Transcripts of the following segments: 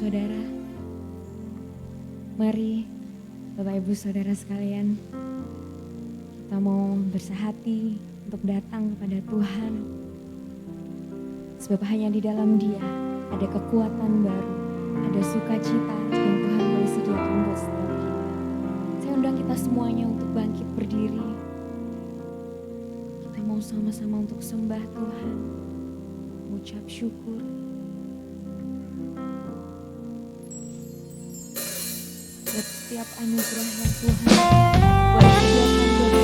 saudara, mari Bapak Ibu Saudara sekalian, kita mau bersehati untuk datang kepada Tuhan. Sebab hanya di dalam Dia ada kekuatan baru, ada sukacita yang Tuhan boleh sediakan buat setiap kita. Saya undang kita semuanya untuk bangkit berdiri. Kita mau sama-sama untuk sembah Tuhan, mengucap syukur. Buat setiap anugerah yang Tuhan boleh sediakan buat kita.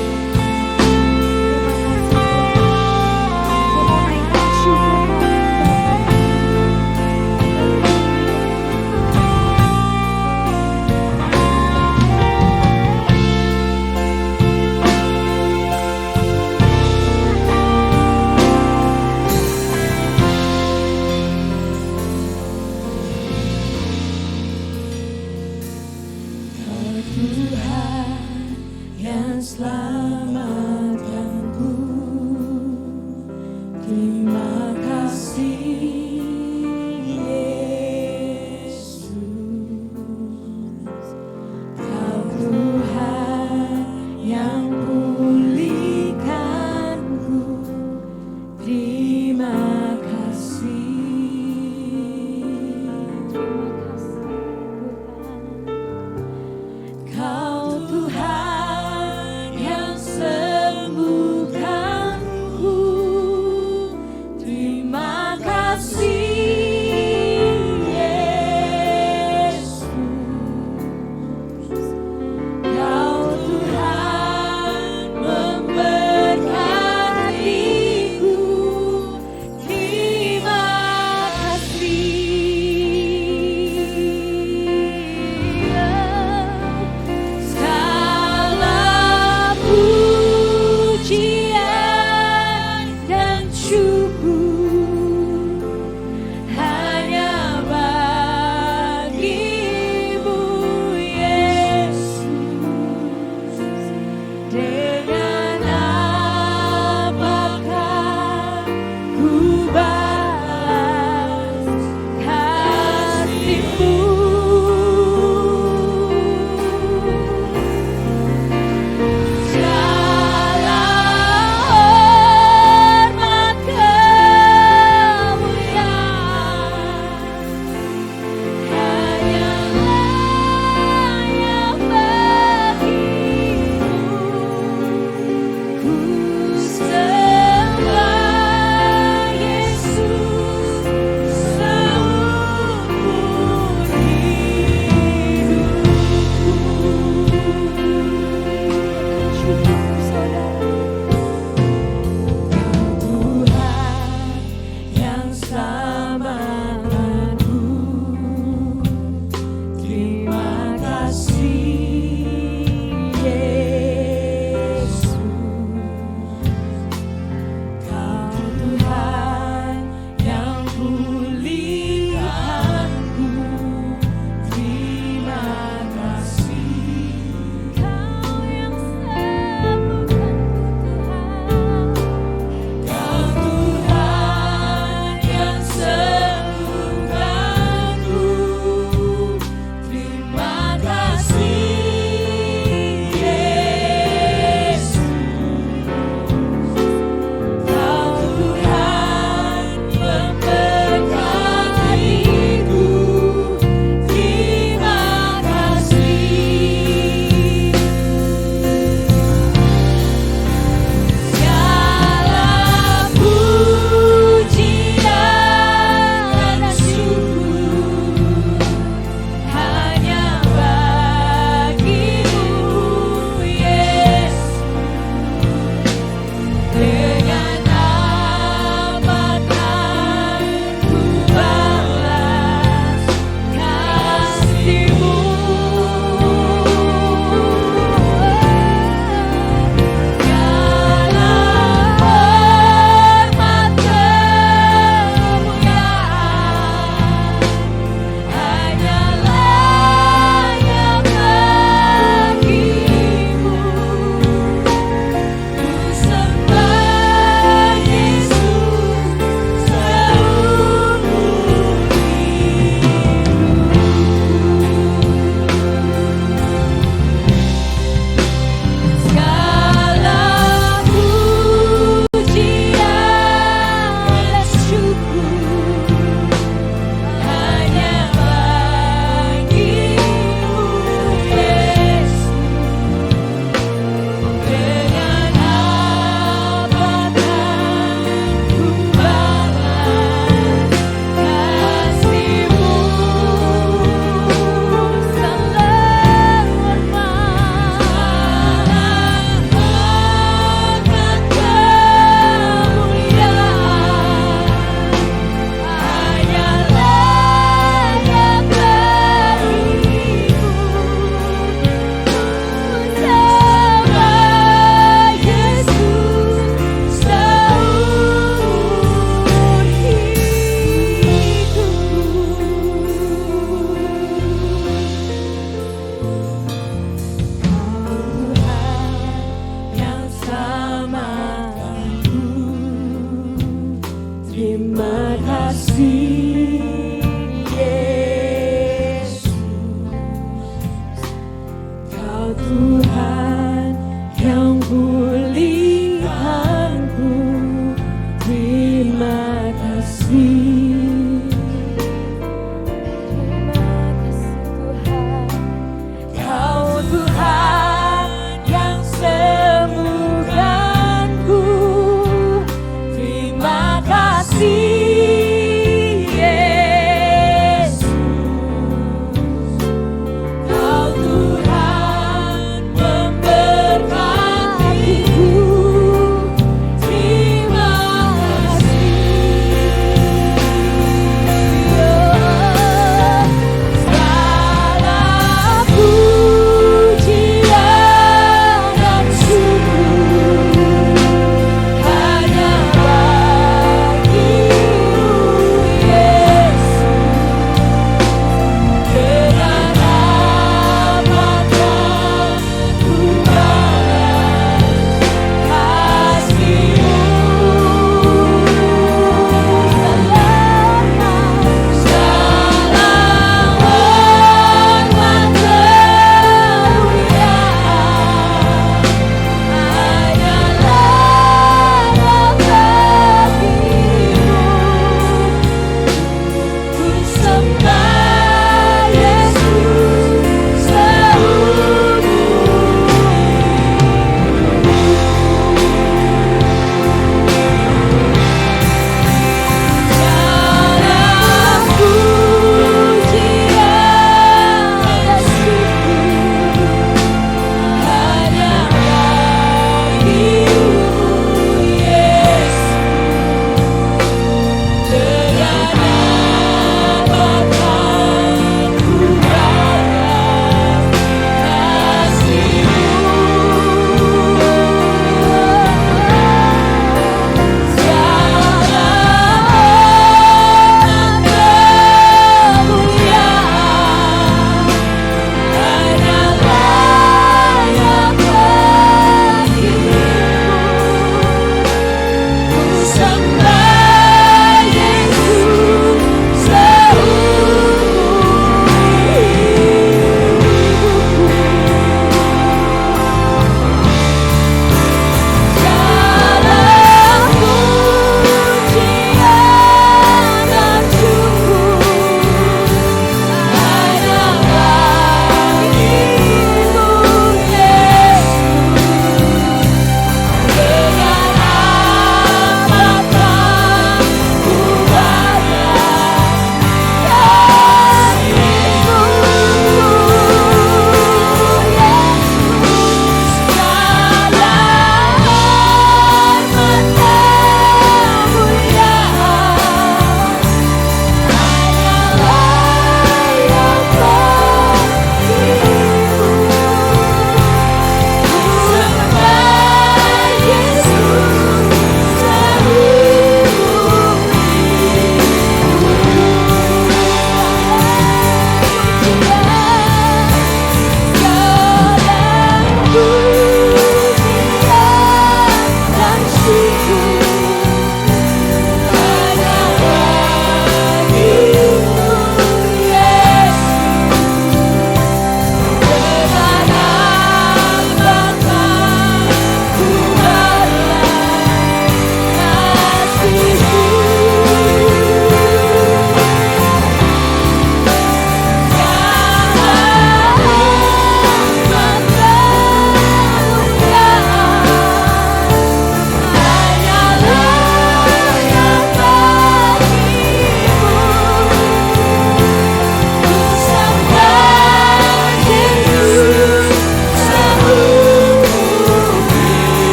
Kau Tuhan yang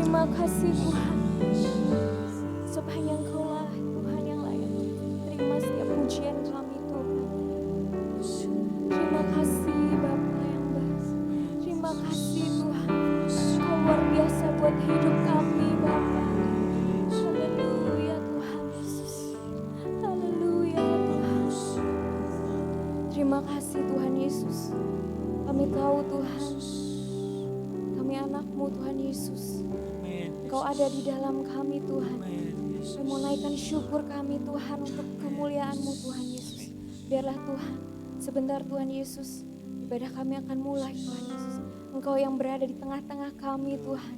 Terima kasih Tuhan. Sebab hanya Engkau-lah Tuhan yang layak terima setiap pujian kami Tuhan. Terima kasih Bapa yang baik. Terima kasih Tuhan. Engkau luar biasa buat hidup kami Bapa. Haleluya Tuhan Yesus. Haleluya Tuhan. Terima kasih Tuhan Yesus. Kami tahu Tuhan, kami anak-Mu Tuhan Yesus. Engkau ada di dalam kami Tuhan. Kami mau naikkan syukur kami Tuhan untuk kemuliaan-Mu Tuhan Yesus. Biarlah Tuhan, sebentar Tuhan Yesus, ibadah kami akan mulai Tuhan Yesus. Engkau yang berada di tengah-tengah kami Tuhan.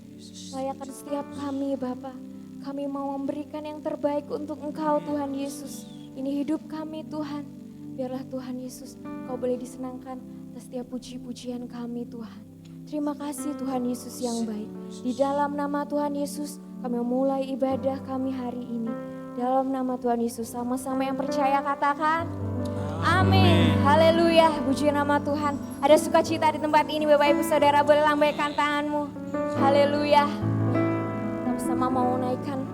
Layakkan setiap kami Bapa. Kami mau memberikan yang terbaik untuk Engkau Tuhan Yesus. Ini hidup kami Tuhan. Biarlah Tuhan Yesus, Engkau boleh disenangkan atas setiap puji-pujian kami Tuhan. Terima kasih Tuhan Yesus yang baik. Di dalam nama Tuhan Yesus kami memulai ibadah kami hari ini. Dalam nama Tuhan Yesus sama-sama yang percaya katakan amin. Haleluya, puji nama Tuhan. Ada sukacita di tempat ini Bapak Ibu Saudara, boleh lambaikan tanganmu. Haleluya. Kita bersama mau naikkan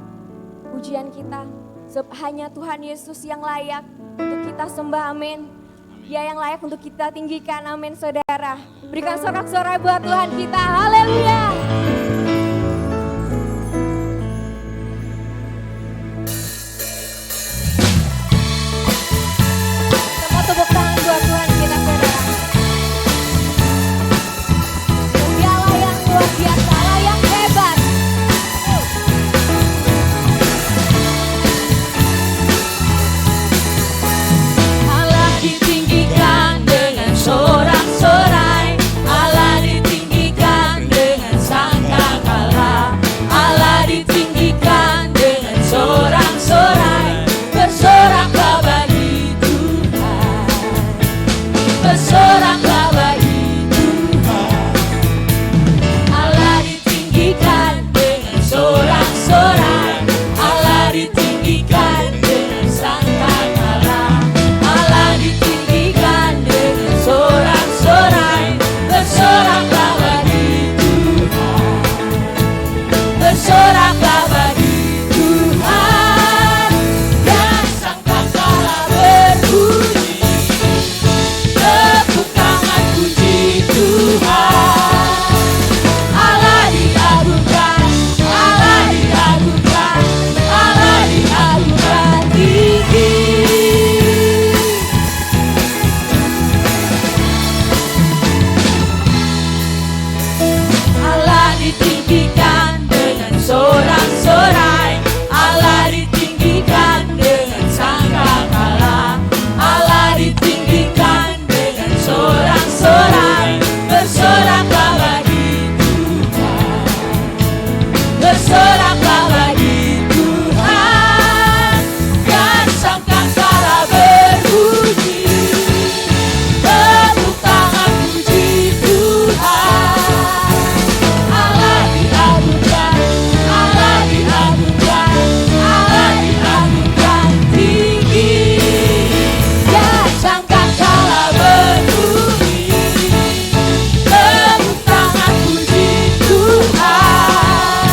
pujian kita. Sebab hanya Tuhan Yesus yang layak untuk kita sembah, amin. Dia yang layak untuk kita tinggikan, amin saudara. Berikan sorak-sorai buat Tuhan kita, haleluya. Semua tepuk tangan buat Tuhan kita saudara. Dia layak luar biasa, layak hebat. Allah ditinggikan dengan sorak-sorai, Allah ditinggikan dengan sangkakala, Allah ditinggikan dengan sorak-sorai, bersoraklah bagi Tuhan, bersoraklah bagi Tuhan. Allah ditinggikan dengan sorak-sorai, Allah ditinggikan dengan sangkakala, Allah ditinggikan dengan sorak-sorai, bersoraklah bagi Tuhan, bersoraklah bagi Tuhan. Dan sangkakala berbunyi, tepuk tangan puji Tuhan. Allah diagungkan, Allah diagungkan, Allah diagungkan tinggi. Allah ditinggikan dengan sorak-sorai, Allah ditinggikan dengan sangkakala, Allah ditinggikan dengan sorak-sorai, bersoraklah bagi Tuhan, bersoraklah bagi Tuhan. Dan sangkakala berbunyi, tepuk tangan puji Tuhan. Allah diagungkan, Allah diagungkan, Allah diagungkan tinggi. Dan sangkakala berbunyi, tepuk tangan puji Tuhan.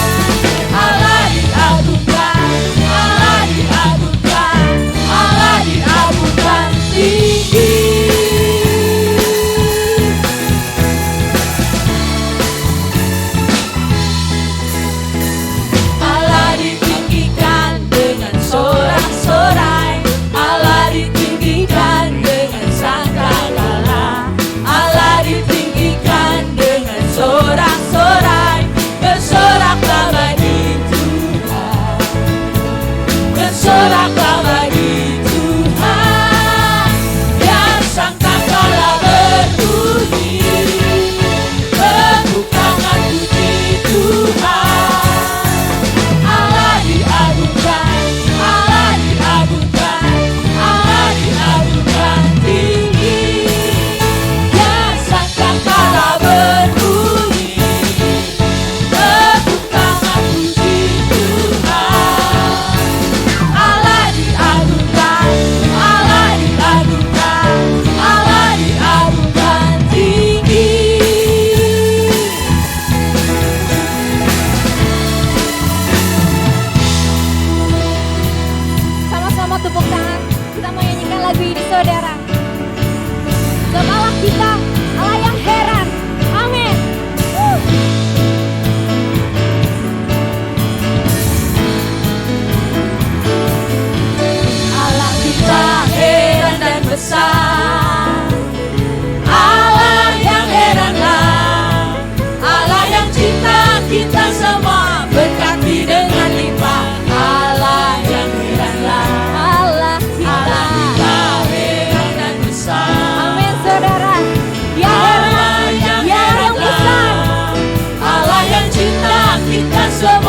Allah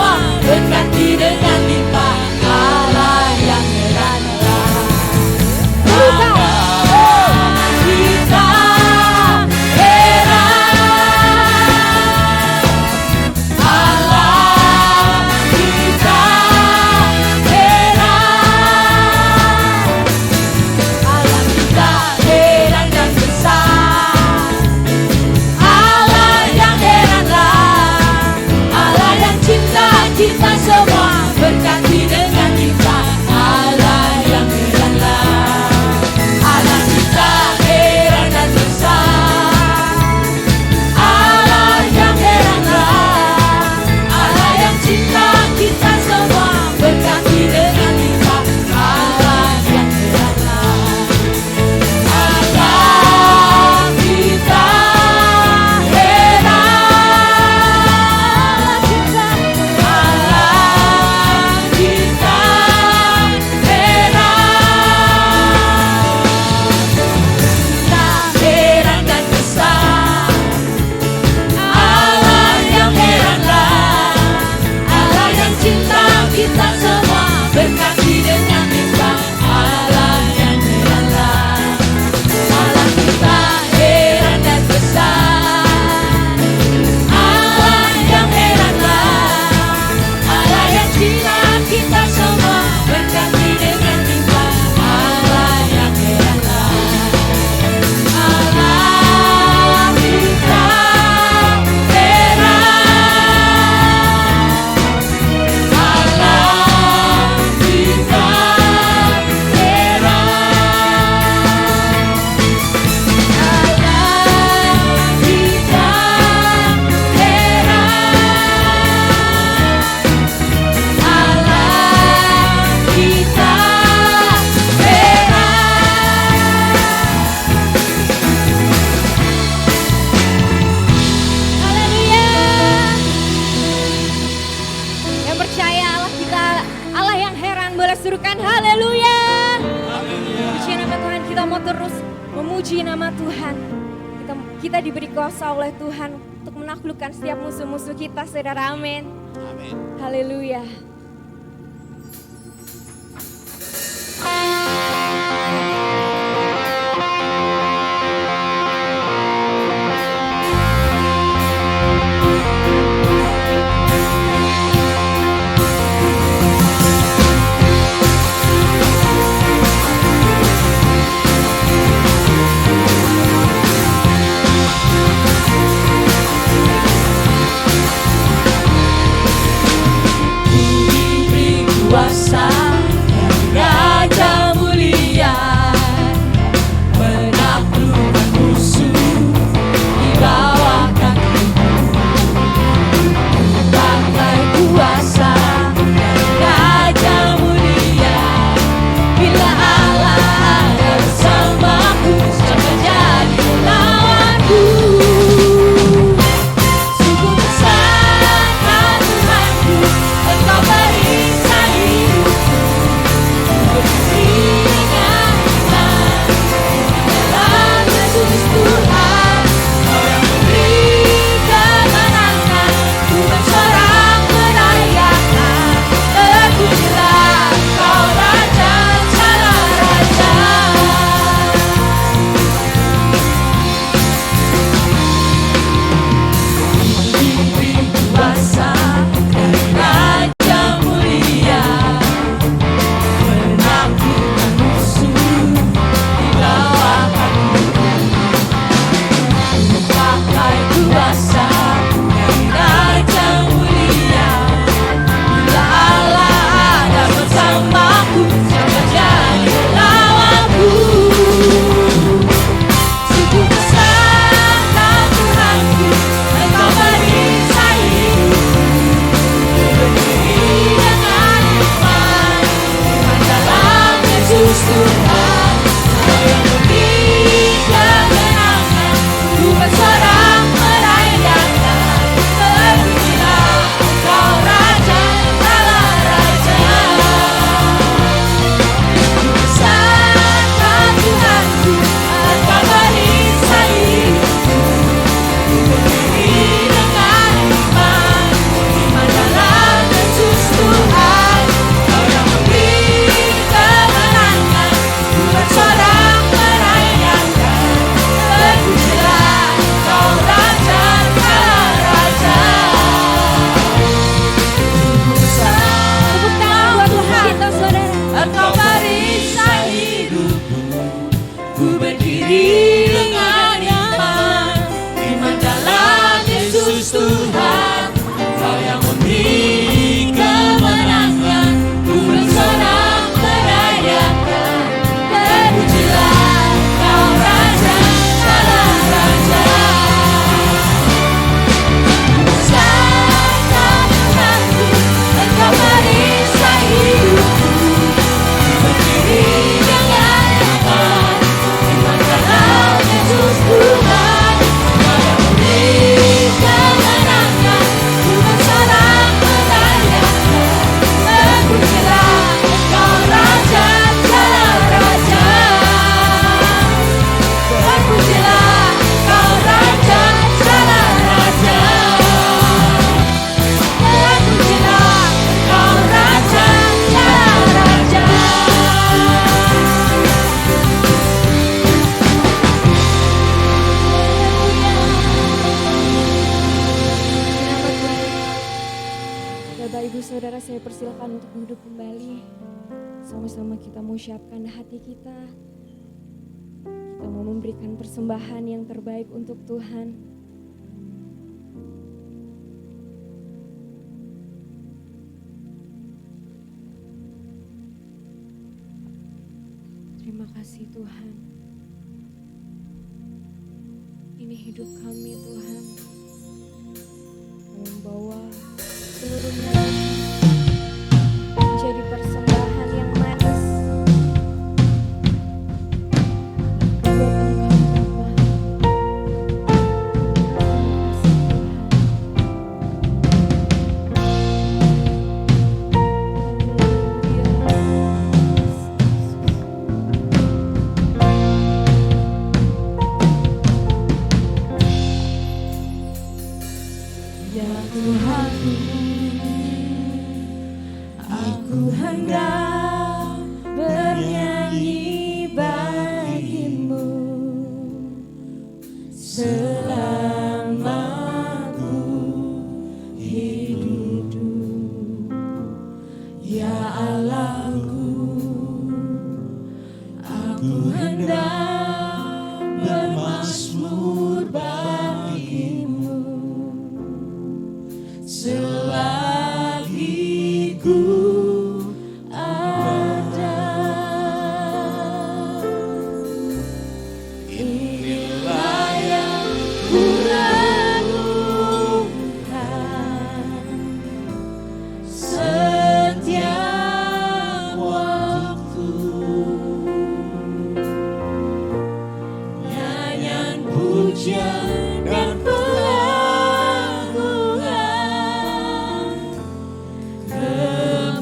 semua berganti dengan limpah. Allah yang heranlah. Kita heran. Allah kita heran. Allah kita heran dan besar. Allah yang heranlah. Allah yang cinta kita semua berganti dengan limpah. Allah yang heranlah. Allah kita heran dan besar. Allah yang heranlah. Allah yang cinta kita semua berganti dengan limpah. Allah yang heranlah. Allah kita heran. Allah kita heran dan besar. Allah yang heranlah. Allah yang cinta kita semua berganti dengan limpah. Allah yang heranlah. Allah kita heran dan besar. Allah yang heranlah. Allah yang cinta kita semua berganti dengan limpah. Allah yang heranlah. Allah kita heran. Allah kita Haleluya. Yang percaya Allah kita, Allah yang heran, boleh suruhkan haleluya. Puji nama Tuhan, kita mau terus memuji nama Tuhan. Kita diberi kuasa oleh Tuhan untuk menaklukkan setiap musuh-musuh kita, saudara. Amin. Haleluya. Ku Bapak Ibu Saudara, saya persilakan untuk duduk kembali. Sama-sama kita mau siapkan hati kita. Kita mau memberikan persembahan yang terbaik untuk Tuhan. Terima kasih Tuhan. Ini hidup kami Tuhan. Kami membawa seluruhnya menjadi persembahan yang manis buat Engkau Bapa. Ya Tuhanku, aku hendak bernyanyi bagimu selama ku hidup. Ya Allahku, aku hendak bermazmur bagimu selagi ku ada. Inilah yang ku renungkan setiap waktu. Nyanyian pujian dan pengagungan kepada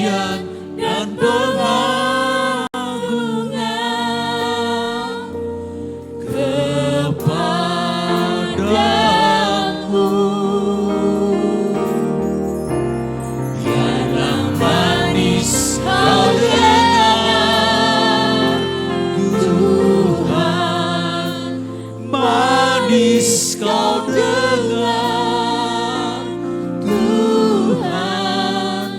pujian dan pengagungan kepadamu. Biarlah manis kau dengar, Tuhan, manis kau dengar, Tuhan,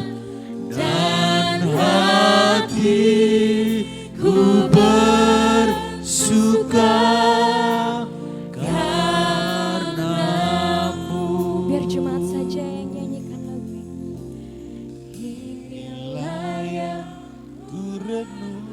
dan hatiku bersuka karenamu. Biar jemaat saja yang nyanyikan lagu ini. Inilah yang ku renung.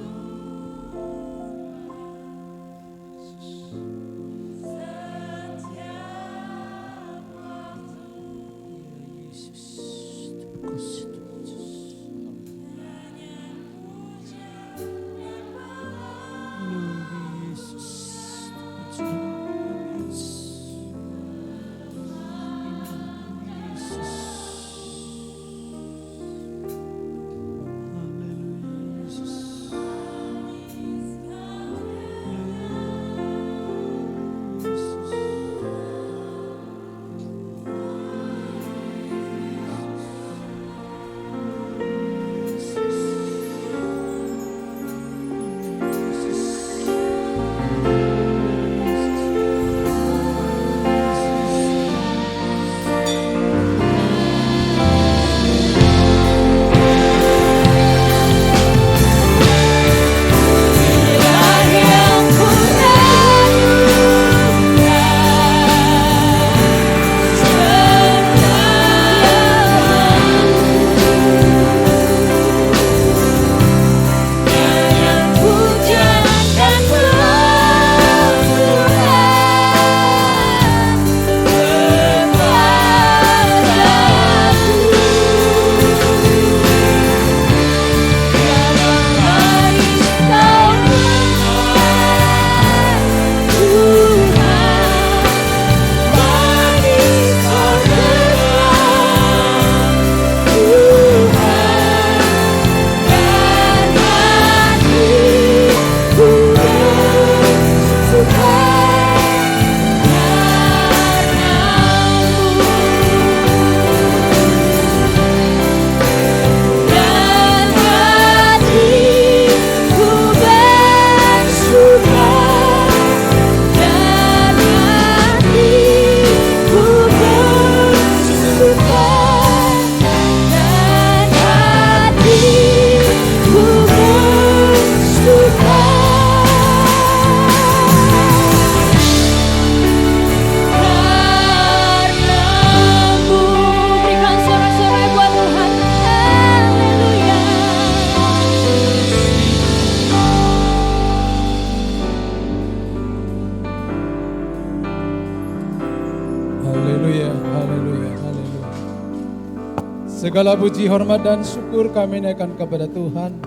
Segala puji, hormat, dan syukur kami naikkan kepada Tuhan,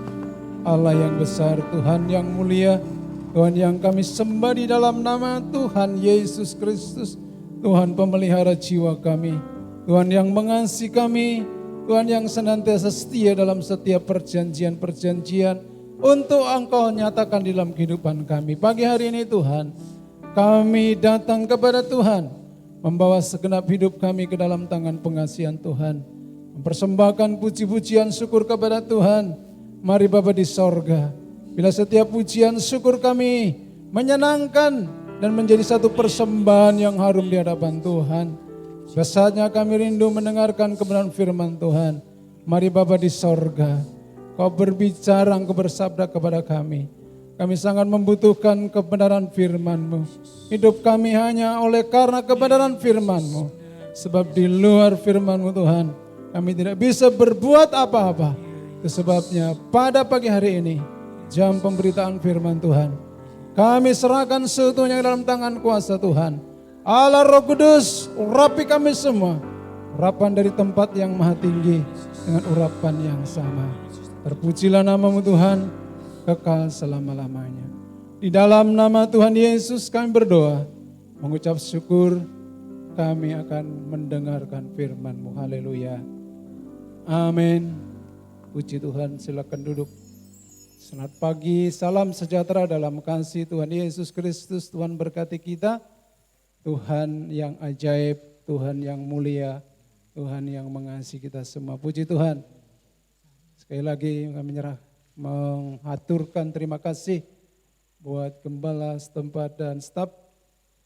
Allah yang besar, Tuhan yang mulia, Tuhan yang kami sembah di dalam nama Tuhan Yesus Kristus, Tuhan pemelihara jiwa kami, Tuhan yang mengasihi kami, Tuhan yang senantiasa setia dalam setiap perjanjian-perjanjian untuk Engkau nyatakan di dalam kehidupan kami. Pagi hari ini Tuhan, kami datang kepada Tuhan, membawa segenap hidup kami ke dalam tangan pengasihan Tuhan. Mempersembahkan puji-pujian syukur kepada Tuhan. Mari Bapa di sorga, bila setiap pujian syukur kami menyenangkan dan menjadi satu persembahan yang harum di hadapan Tuhan. Saatnya kami rindu mendengarkan kebenaran firman Tuhan. Mari Bapa di sorga, Kau berbicara, Engkau bersabda kepada kami. Kami sangat membutuhkan kebenaran firman-Mu. Hidup kami hanya oleh karena kebenaran firman-Mu. Sebab di luar firman-Mu Tuhan, kami tidak bisa berbuat apa-apa. Itu sebabnya pada pagi hari ini, jam pemberitaan firman Tuhan, kami serahkan seutuhnya dalam tangan kuasa Tuhan. Allah Roh Kudus, urapi kami semua. Urapan dari tempat yang maha tinggi dengan urapan yang sama. Terpujilah nama-Mu Tuhan, kekal selama-lamanya. Di dalam nama Tuhan Yesus kami berdoa, mengucap syukur, kami akan mendengarkan firman-Mu. Haleluya. Amin. Puji Tuhan, silakan duduk. Selamat pagi, salam sejahtera dalam kasih Tuhan Yesus Kristus. Tuhan berkati kita, Tuhan yang ajaib, Tuhan yang mulia, Tuhan yang mengasihi kita semua. Puji Tuhan. Sekali lagi kami mengaturkan terima kasih buat gembala setempat dan staf,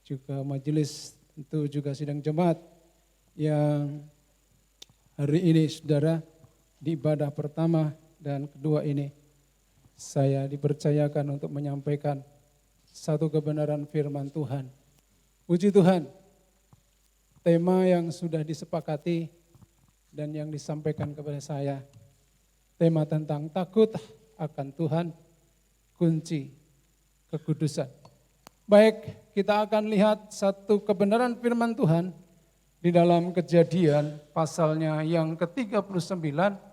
juga majelis, tentu juga sidang jemaat yang hari ini saudara di ibadah pertama dan kedua ini saya dipercayakan untuk menyampaikan satu kebenaran firman Tuhan. Puji Tuhan, tema yang sudah disepakati dan yang disampaikan kepada saya, tema tentang takut akan Tuhan, kunci kekudusan. Baik, kita akan lihat satu kebenaran firman Tuhan di dalam Kejadian pasalnya yang ke-39.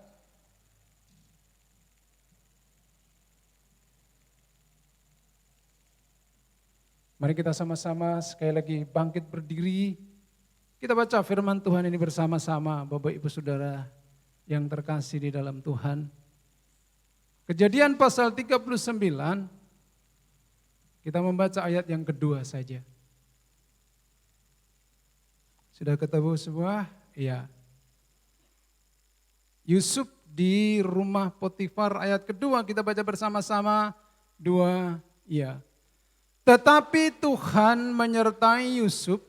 Mari kita sama-sama sekali lagi bangkit berdiri. Kita baca firman Tuhan ini bersama-sama, Bapak Ibu Saudara yang terkasih di dalam Tuhan. Kejadian pasal 39, kita membaca ayat yang kedua saja. Sudah ketemu semua? Iya. Yusuf di rumah Potifar ayat kedua kita baca bersama-sama. 2, iya. Tetapi Tuhan menyertai Yusuf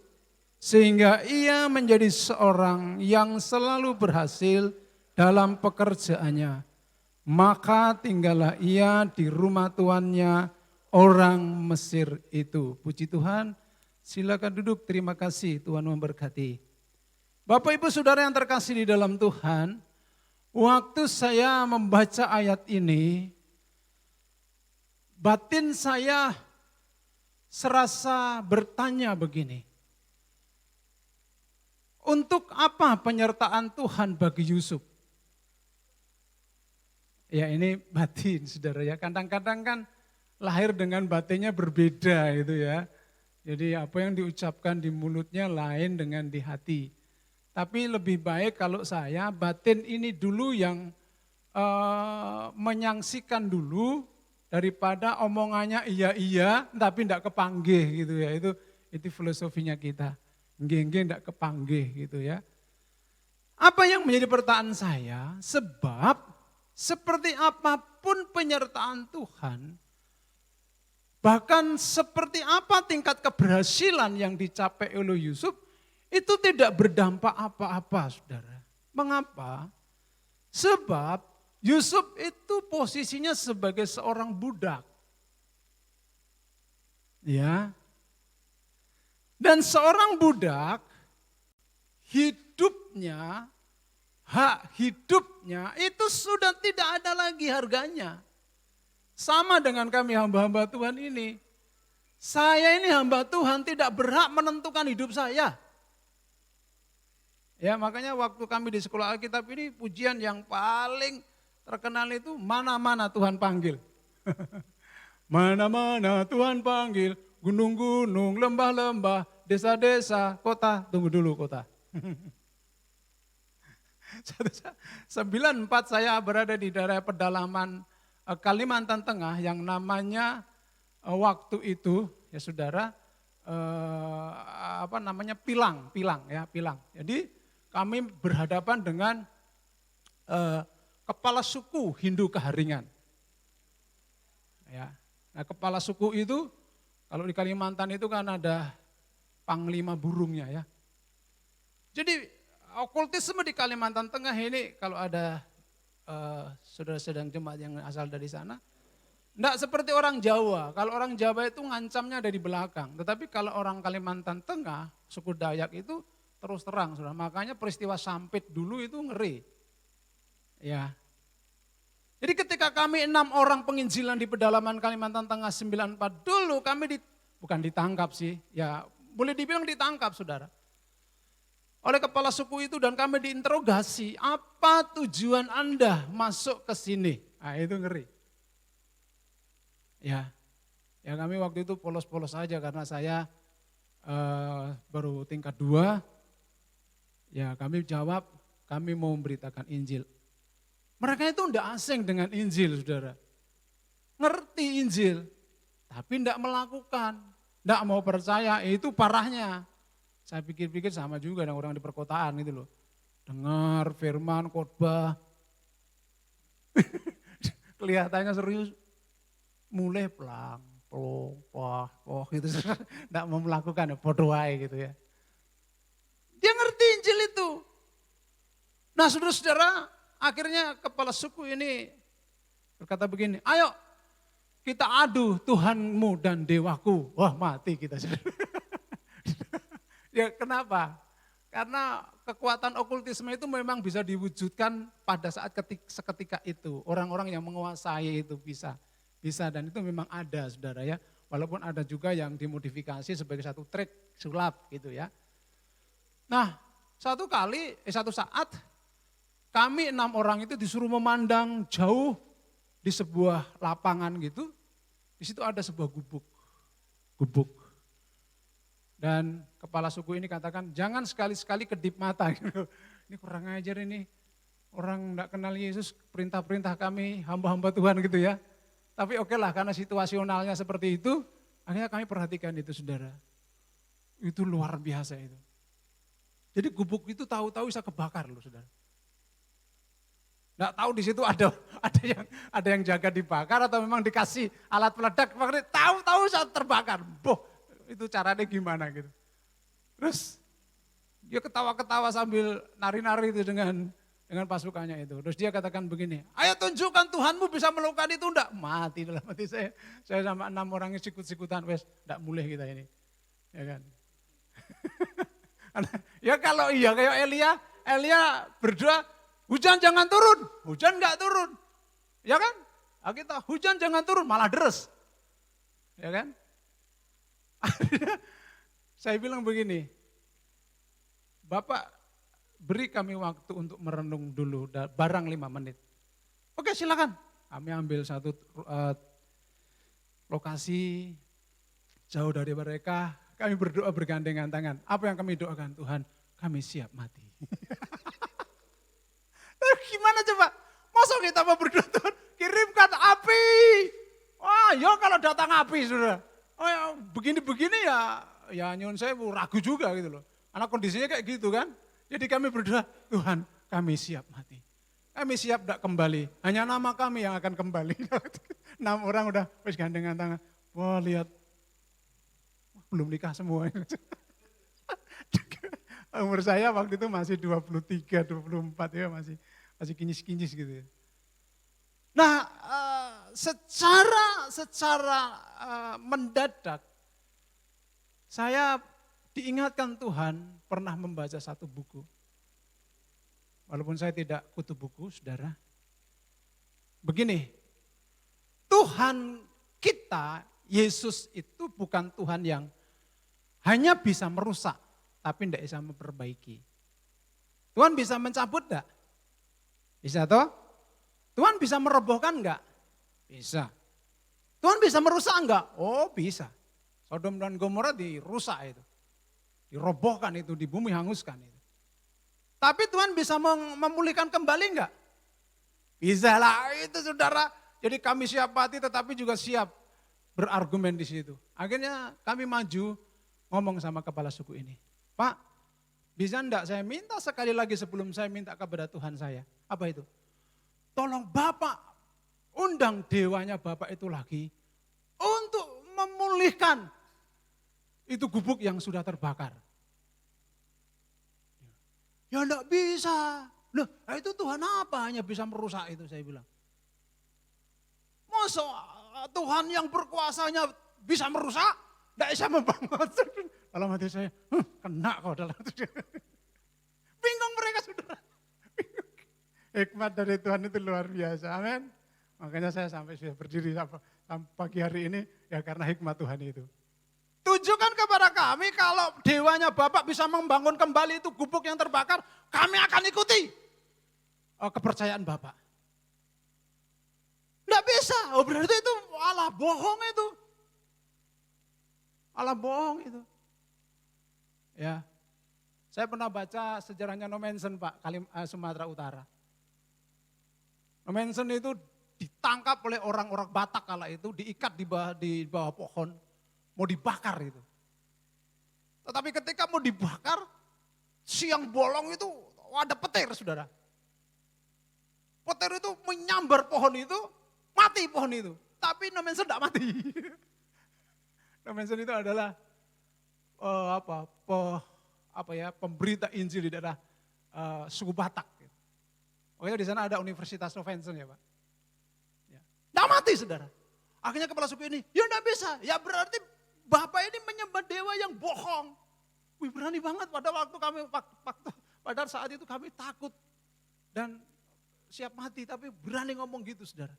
sehingga ia menjadi seorang yang selalu berhasil dalam pekerjaannya. Maka tinggallah ia di rumah tuannya orang Mesir itu. Puji Tuhan, silakan duduk, terima kasih, Tuhan memberkati. Bapak Ibu Saudara yang terkasih di dalam Tuhan, waktu saya membaca ayat ini, batin saya serasa bertanya begini. Untuk apa penyertaan Tuhan bagi Yusuf? Ya ini batin saudara ya, kadang-kadang kan lahir dengan batinnya berbeda gitu ya. Jadi apa yang diucapkan di mulutnya lain dengan di hati. Tapi lebih baik kalau saya batin ini dulu yang menyaksikan dulu, daripada omongannya iya tapi enggak kepanggih gitu ya. Itu filosofinya kita. Nggih enggak kepanggih gitu ya. Apa yang menjadi pertanyaan saya? Sebab seperti apapun penyertaan Tuhan, bahkan seperti apa tingkat keberhasilan yang dicapai oleh Yusuf, itu tidak berdampak apa-apa saudara. Mengapa? Sebab Yusuf itu posisinya sebagai seorang budak. Ya. Dan seorang budak hidupnya, hak hidupnya itu sudah tidak ada lagi harganya. Sama dengan kami hamba-hamba Tuhan ini. Saya ini hamba Tuhan tidak berhak menentukan hidup saya. Ya makanya waktu kami di sekolah Alkitab ini pujian yang paling terkenal itu mana-mana Tuhan panggil. Mana-mana Tuhan panggil, gunung-gunung, lembah-lembah, desa-desa, kota, tunggu dulu kota. 94 saya berada di daerah pedalaman Kalimantan Tengah yang namanya waktu itu ya saudara Pilang. Jadi kami berhadapan dengan kepala suku Hindu Keharingan. Ya. Nah, kepala suku itu kalau di Kalimantan itu kan ada panglima burungnya ya. Jadi okultisme di Kalimantan Tengah ini kalau ada saudara-saudara jemaat yang asal dari sana, enggak seperti orang Jawa. Kalau orang Jawa itu ngancamnya dari belakang. Tetapi kalau orang Kalimantan Tengah, suku Dayak itu terus terang. Saudara. Makanya peristiwa Sampit dulu itu ngeri. Ya. Jadi ketika kami 6 orang penginjilan di pedalaman Kalimantan Tengah 94 dulu kami bukan ditangkap sih, ya boleh dibilang ditangkap saudara. Oleh kepala suku itu dan kami diinterogasi, apa tujuan Anda masuk ke sini? Nah itu ngeri. Ya kami waktu itu polos-polos aja karena saya baru tingkat 2. Ya kami jawab, kami mau memberitakan Injil. Mereka itu tidak asing dengan Injil, saudara. Ngerti Injil, tapi tidak melakukan. Tidak mau percaya, itu parahnya. Saya pikir-pikir sama juga dengan orang di perkotaan gitu loh. Dengar firman, khotbah, kelihatannya serius, mulai pelang, gitu. Tidak mau melakukan, bodoh aja gitu ya. Dia ngerti Injil itu. Nah saudara-saudara, akhirnya kepala suku ini berkata begini, ayo kita adu Tuhanmu dan dewaku. Wah mati kita. Ya kenapa? Karena kekuatan okultisme itu memang bisa diwujudkan pada saat seketika itu. Orang-orang yang menguasai itu bisa dan itu memang ada saudara ya. Walaupun ada juga yang dimodifikasi sebagai satu trik sulap gitu ya. Nah satu saat kami 6 orang itu disuruh memandang jauh di sebuah lapangan gitu. Di situ ada sebuah gubuk. Dan kepala suku ini katakan, jangan sekali-sekali kedip mata. Ini kurang ajar ini. Orang tidak kenal Yesus, perintah-perintah kami, hamba-hamba Tuhan gitu ya. Tapi oke lah, karena situasionalnya seperti itu, akhirnya kami perhatikan itu saudara. Itu luar biasa itu. Jadi gubuk itu tahu-tahu bisa kebakar loh saudara. Nggak tahu di situ ada yang jaga dibakar atau memang dikasih alat peledak, tahu-tahu saat terbakar. Boh, itu caranya gimana gitu. Terus dia ketawa-ketawa sambil nari-nari itu dengan pasukannya itu. Terus dia katakan begini, ayo tunjukkan Tuhanmu bisa melakukan itu enggak? Mati dalam hati saya. Saya sama 6 orang sikut-sikutan, wes enggak mulai kita ini. Ya kan. Ya kalau iya kayak Elia berdoa, hujan jangan turun, hujan enggak turun. Ya kan? Nah, kita hujan jangan turun, malah deres. Ya kan? Saya bilang begini, Bapak beri kami waktu untuk merenung dulu, barang 5 menit. Oke silakan, kami ambil satu lokasi jauh dari mereka, kami berdoa bergandengan tangan. Apa yang kami doakan? Tuhan, kami siap mati. Gimana coba? Masa kita mau berdoa Tuhan, kirimkan api. Wah, ya kalau datang api sudah. Oh ya, begini-begini ya nyun saya ragu juga gitu loh. Karena kondisinya kayak gitu kan. Jadi kami berdoa, Tuhan kami siap mati. Kami siap tidak kembali. Hanya nama kami yang akan kembali. 6 orang udah wis gandengan tangan. Wah lihat, belum nikah semua. Umur saya waktu itu masih 23, 24 ya masih kinyis-kinyis gitu ya. Nah secara mendadak saya diingatkan Tuhan pernah membaca satu buku. Walaupun saya tidak kutu buku saudara. Begini, Tuhan kita, Yesus itu bukan Tuhan yang hanya bisa merusak tapi tidak bisa memperbaiki. Tuhan bisa mencabut enggak? Bisa toh? Tuhan bisa merobohkan enggak? Bisa. Tuhan bisa merusak enggak? Oh bisa. Sodom dan Gomora dirusak itu. Dirobohkan itu, di bumi hanguskan itu. Tapi Tuhan bisa memulihkan kembali enggak? Bisa lah itu saudara. Jadi kami siap mati tetapi juga siap berargumen di situ. Akhirnya kami maju ngomong sama kepala suku ini. Pak, bisa enggak saya minta sekali lagi sebelum saya minta kepada Tuhan saya. Apa itu? Tolong Bapak undang dewanya Bapak itu lagi untuk memulihkan itu gubuk yang sudah terbakar. Ya enggak bisa. Loh, itu Tuhan apa hanya bisa merusak itu saya bilang. Masa Tuhan yang berkuasanya bisa merusak? Enggak bisa membangun. Dalam hati saya, kena kau dalam hati. Bingung mereka saudara. Hikmat dari Tuhan itu luar biasa, amin. Makanya saya sampai sudah berdiri sampai pagi hari ini ya karena hikmat Tuhan itu. Tunjukkan kepada kami kalau dewanya Bapak bisa membangun kembali itu gubuk yang terbakar, kami akan ikuti kepercayaan Bapak. Tidak bisa, oh berarti itu Allah bohong itu. Allah bohong itu. Ya, saya pernah baca sejarahnya No Mansion Pak, Sumatera Utara. Manson itu ditangkap oleh orang-orang Batak kala itu, diikat di bawah pohon, mau dibakar itu. Tetapi ketika mau dibakar, siang bolong itu ada petir, saudara. Petir itu menyambar pohon itu, mati pohon itu. Tapi Manson tidak mati. Manson itu adalah pemberita Injil di daerah suku Batak. Pokoknya di sana ada Universitas Manson ya Pak. Ya. Nggak mati saudara. Akhirnya kepala suku ini, ya enggak bisa. Ya berarti Bapak ini menyembah dewa yang bohong. Wih berani banget pada saat itu kami takut dan siap mati, tapi berani ngomong gitu saudara.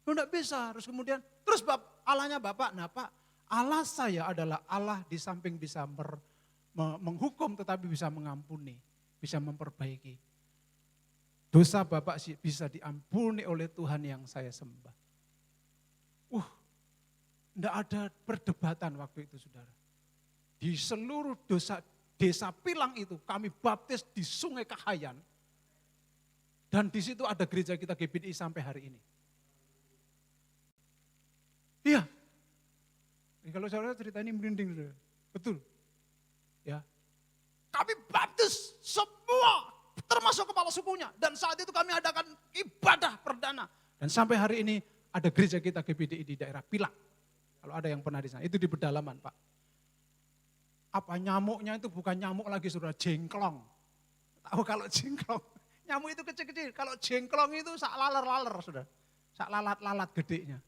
Ya enggak bisa, terus Allahnya Bapak, nah Pak, Allah saya adalah Allah di samping bisa menghukum tetapi bisa mengampuni, bisa memperbaiki. Dosa Bapak bisa diampuni oleh Tuhan yang saya sembah. Enggak ada perdebatan waktu itu saudara. Di seluruh desa Pilang itu kami baptis di Sungai Kahayan. Dan di situ ada gereja kita GBI sampai hari ini. Iya. Kalau saudara cerita ini merinding saudara. Betul. Ya. Kami baptis semua termasuk kepala sukunya. Dan saat itu kami adakan ibadah perdana. Dan sampai hari ini ada gereja kita GBI di daerah Pilang. Kalau ada yang pernah di sana. Itu di pedalaman Pak. Apa nyamuknya itu bukan nyamuk lagi saudara, jengklong. Tahu kalau jengklong? Nyamuk itu kecil-kecil. Kalau jengklong itu sak laler-laler saudara. Sak lalat-lalat gedenya.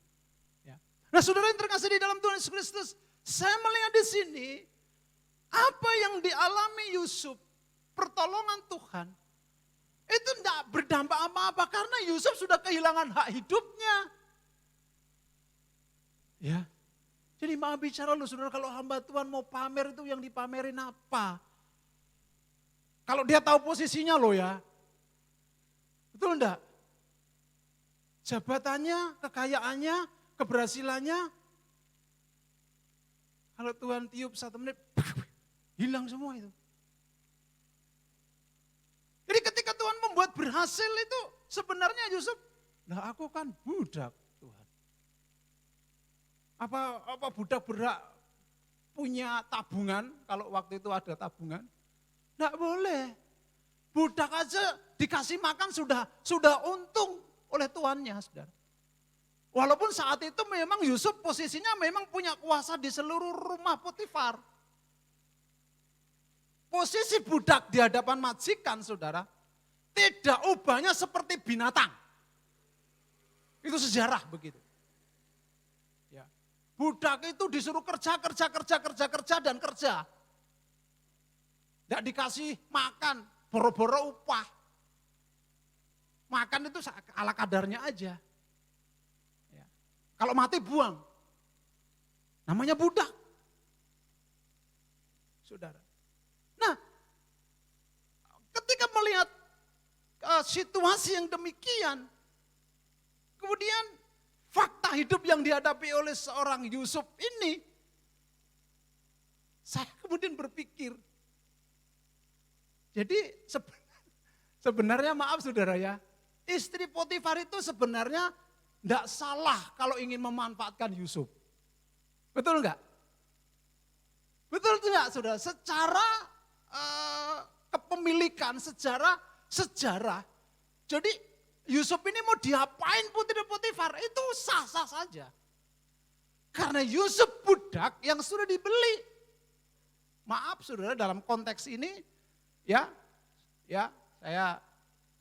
Ya. Nah saudara yang terkasih di dalam Tuhan Yesus Kristus. Saya melihat di sini. Apa yang dialami Yusuf. Pertolongan Tuhan. Itu tidak berdampak apa-apa. Karena Yusuf sudah kehilangan hak hidupnya. Ya. Jadi maaf bicara loh saudara, kalau hamba Tuhan mau pamer itu yang dipamerin apa? Kalau dia tahu posisinya loh ya. Betul enggak? Jabatannya, kekayaannya, keberhasilannya. Kalau Tuhan tiup 1 menit, hilang semua itu. Jadi ketika Tuhan membuat berhasil itu sebenarnya Yusuf, nah aku kan budak. Apa budak berhak punya tabungan kalau waktu itu ada tabungan? Enggak boleh. Budak aja dikasih makan sudah untung oleh tuannya, saudara. Walaupun saat itu memang Yusuf posisinya memang punya kuasa di seluruh rumah Potifar. Posisi budak di hadapan majikan, saudara, tidak ubahnya seperti binatang. Itu sejarah begitu. Budak itu disuruh kerja dan kerja. Tidak dikasih makan, boro-boro upah. Makan itu ala kadarnya aja. Ya. Kalau mati buang. Namanya budak. Saudara. Nah, ketika melihat situasi yang demikian, kemudian fakta hidup yang dihadapi oleh seorang Yusuf ini, saya kemudian berpikir, jadi sebenarnya maaf saudara ya, istri Potifar itu sebenarnya tidak salah kalau ingin memanfaatkan Yusuf. Betul enggak? Betul enggak saudara? Secara kepemilikan, sejarah, jadi Yusuf ini mau diapain putri Potifar itu sah-sah saja. Karena Yusuf budak yang sudah dibeli. Maaf saudara dalam konteks ini ya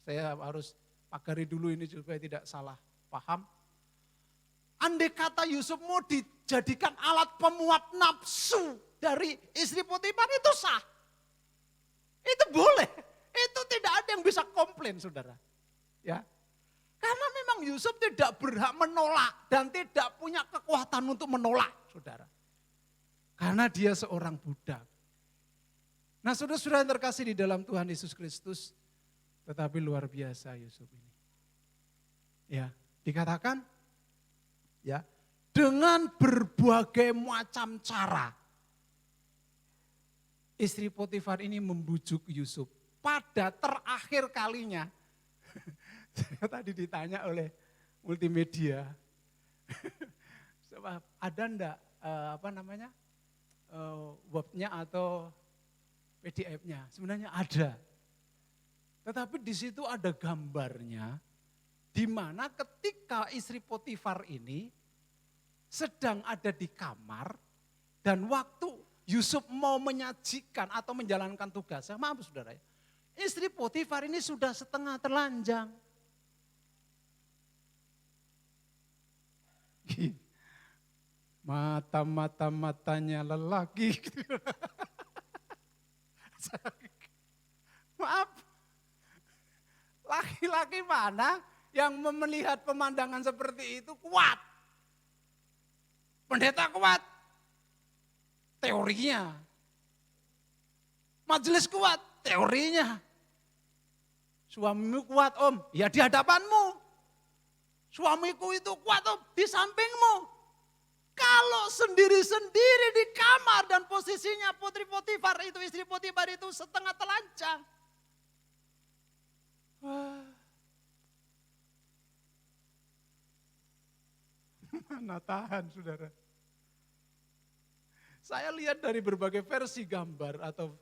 saya harus pagari dulu ini supaya tidak salah paham. Andai kata Yusuf mau dijadikan alat pemuat nafsu dari istri Potifar itu sah. Itu boleh. Itu tidak ada yang bisa komplain saudara. Ya. Karena memang Yusuf tidak berhak menolak dan tidak punya kekuatan untuk menolak, saudara. Karena dia seorang budak. Nah saudara-saudara yang terkasih di dalam Tuhan Yesus Kristus, tetapi luar biasa Yusuf ini. Ya, dikatakan ya, dengan berbagai macam cara istri Potifar ini membujuk Yusuf pada terakhir kalinya. Saya tadi ditanya oleh multimedia, ada enggak webnya atau PDF-nya? Sebenarnya ada. Tetapi di situ ada gambarnya, di mana ketika istri Potifar ini sedang ada di kamar, dan waktu Yusuf mau menyajikan atau menjalankan tugasnya, maaf saudara, istri Potifar ini sudah setengah telanjang. Matanya lelaki. Maaf, laki-laki mana yang melihat pemandangan seperti itu kuat? Pendeta kuat, teorinya. Majelis kuat, teorinya. Suamimu kuat om, ya di hadapanmu. Suamiku itu kuat om, di sampingmu. Kalau sendiri-sendiri di kamar dan posisinya putri Potifar itu, istri Potifar itu setengah telanjang. Wah. Mana tahan saudara. Saya lihat dari berbagai versi gambar atau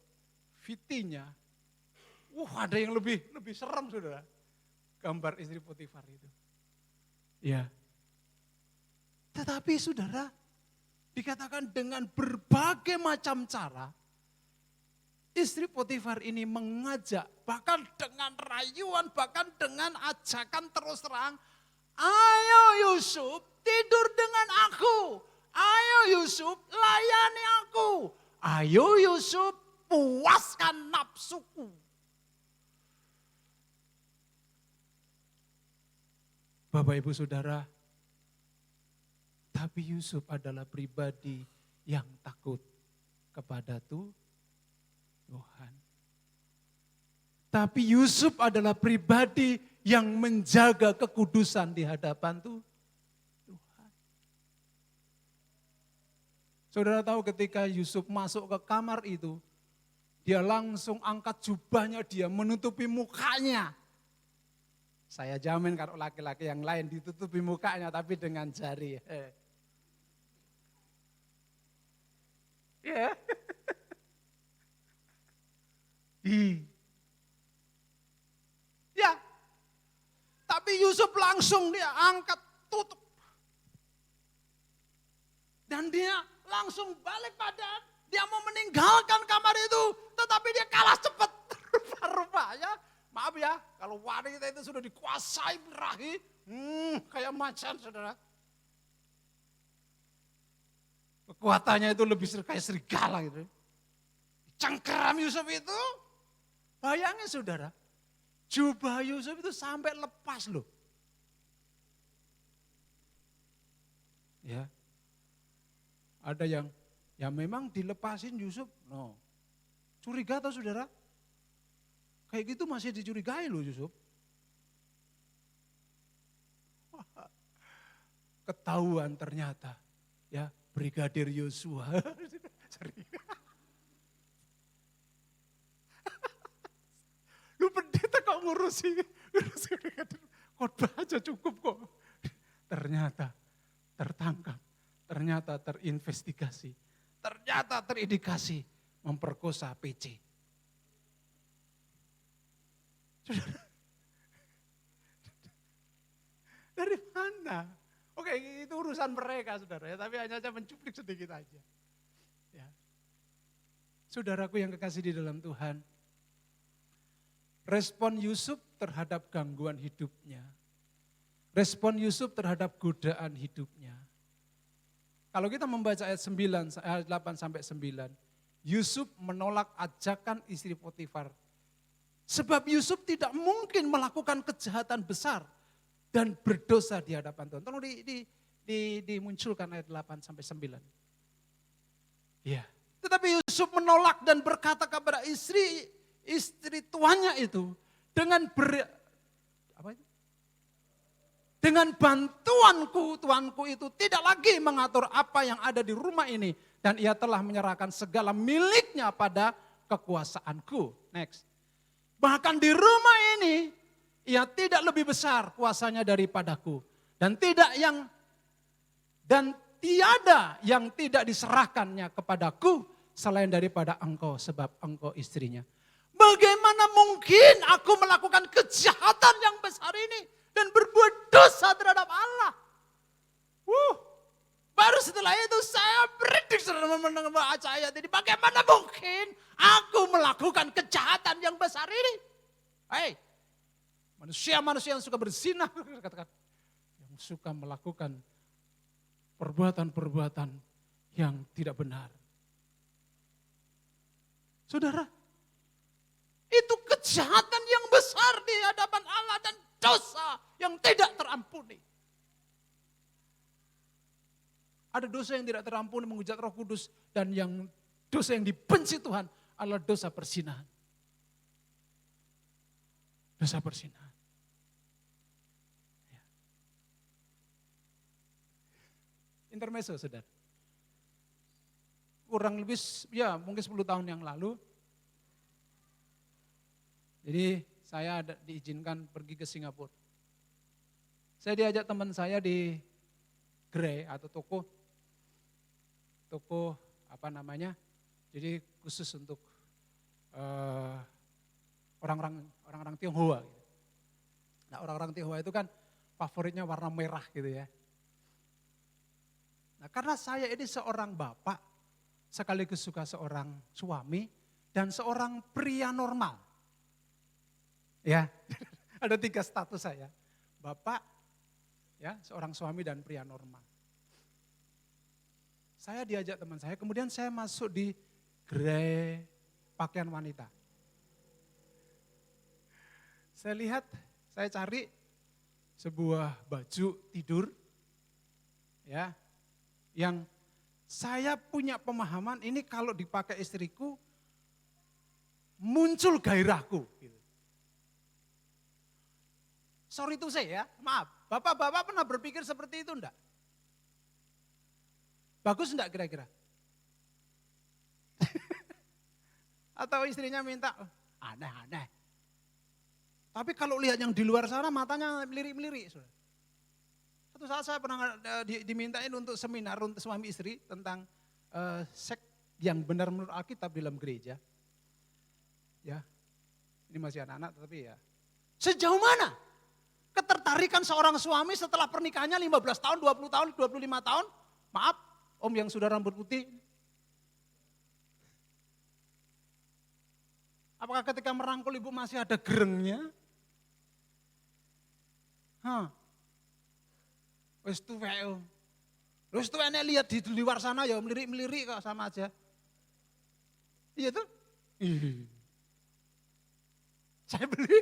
VT-nya. Ada yang lebih serem saudara. Gambar istri Potifar itu. Ya. Tetapi saudara, dikatakan dengan berbagai macam cara, istri Potifar ini mengajak, bahkan dengan rayuan, bahkan dengan ajakan terus terang, ayo Yusuf tidur dengan aku, ayo Yusuf layani aku, ayo Yusuf puaskan nafsuku. Bapak Ibu Saudara, tapi Yusuf adalah pribadi yang takut kepada Tuhan. Tapi Yusuf adalah pribadi yang menjaga kekudusan di hadapan Tuhan. Saudara tahu ketika Yusuf masuk ke kamar itu, dia langsung angkat jubahnya, dia menutupi mukanya. Saya jamin kalau laki-laki yang lain ditutupi mukanya tapi dengan jari. Ya. Ya. Tapi Yusuf langsung dia angkat tutup. Dan dia langsung balik badan. Dia mau meninggalkan kamar itu. Tetapi dia kalah cepat. Rupa-rupanya. Maaf ya. Kalau wanita itu sudah dikuasai birahi. Kayak macan saudara. Kekuatannya itu lebih kayak serigala gitu. Cengkeram Yusuf itu. Bayangin saudara. Jubah Yusuf itu sampai lepas loh. Ya. Ada yang ya memang dilepasin Yusuf. No. Curiga atau saudara? Kayak gitu masih dicurigai loh Yusuf. Ketahuan ternyata. Ya, Brigadir Yosua. Lu pendeta kok ngurusi khotbah aja cukup kok. Ternyata tertangkap, ternyata terinvestigasi, ternyata terindikasi memperkosa PC. Dari mana? Oke, itu urusan mereka saudara ya, tapi hanya mencuplik sedikit aja. Ya. Saudaraku yang kekasih di dalam Tuhan, respon Yusuf terhadap gangguan hidupnya, respon Yusuf terhadap godaan hidupnya. Kalau kita membaca ayat 8 sampai 9, Yusuf menolak ajakan istri Potifar. Sebab Yusuf tidak mungkin melakukan kejahatan besar dan berdosa di hadapan Tuhan. Tolong dimunculkan ayat 8 sampai 9. Ya. Tetapi Yusuf menolak dan berkata kepada istri tuannya itu dengan dengan bantuanku, tuanku itu tidak lagi mengatur apa yang ada di rumah ini. Dan ia telah menyerahkan segala miliknya pada kekuasaanku. Next. Bahkan di rumah ini, ia tidak lebih besar kuasanya daripadaku. Dan tiada yang tidak diserahkannya kepadaku selain daripada engkau, sebab engkau istrinya. Bagaimana mungkin aku melakukan kejahatan yang besar ini dan berbuat dosa terhadap Allah? Baru setelah itu saya berdiri mendengar ayat ini. Bagaimana mungkin aku melakukan kejahatan yang besar ini? Hei, manusia-manusia yang suka berzina, katakan, yang suka melakukan perbuatan-perbuatan yang tidak benar. Saudara, itu kejahatan yang besar di hadapan Allah dan dosa yang tidak terampuni. Ada dosa yang tidak terampuni menghujat Roh Kudus, dan yang dosa yang dibenci Tuhan adalah dosa perzinahan. Dosa perzinahan. Ya. Intermezzo, saudara. Kurang lebih ya mungkin 10 tahun yang lalu. Jadi saya diizinkan pergi ke Singapura. Saya diajak teman saya di gerai atau toko jadi khusus untuk orang-orang Tionghoa. Nah, orang-orang Tionghoa itu kan favoritnya warna merah gitu ya. Nah, karena saya ini seorang bapak, sekaligus juga seorang suami dan seorang pria normal. Ya, ada 3 status saya. Bapak, ya, seorang suami dan pria normal. Saya diajak teman saya, kemudian saya masuk di gerai pakaian wanita. Saya lihat, saya cari sebuah baju tidur, ya, yang saya punya pemahaman ini kalau dipakai istriku muncul gairahku. Gitu. Sorry to say ya, maaf, bapak-bapak pernah berpikir seperti itu enggak? Bagus enggak kira-kira? Atau istrinya minta, aneh-aneh. Tapi kalau lihat yang di luar sana matanya melirik-melirik. Satu saat saya pernah dimintain untuk seminar untuk suami istri tentang seks yang benar menurut Alkitab dalam gereja. Ya, ini masih anak-anak tapi ya. Sejauh mana ketertarikan seorang suami setelah pernikahannya 15 tahun, 20 tahun, 25 tahun? Maaf, om yang sudah rambut putih. Apakah ketika merangkul ibu masih ada gerengnya? Wis tuwek. Wis tuwek lihat di luar sana ya melirik-melirik kok sama aja. Iya tuh? Saya beli,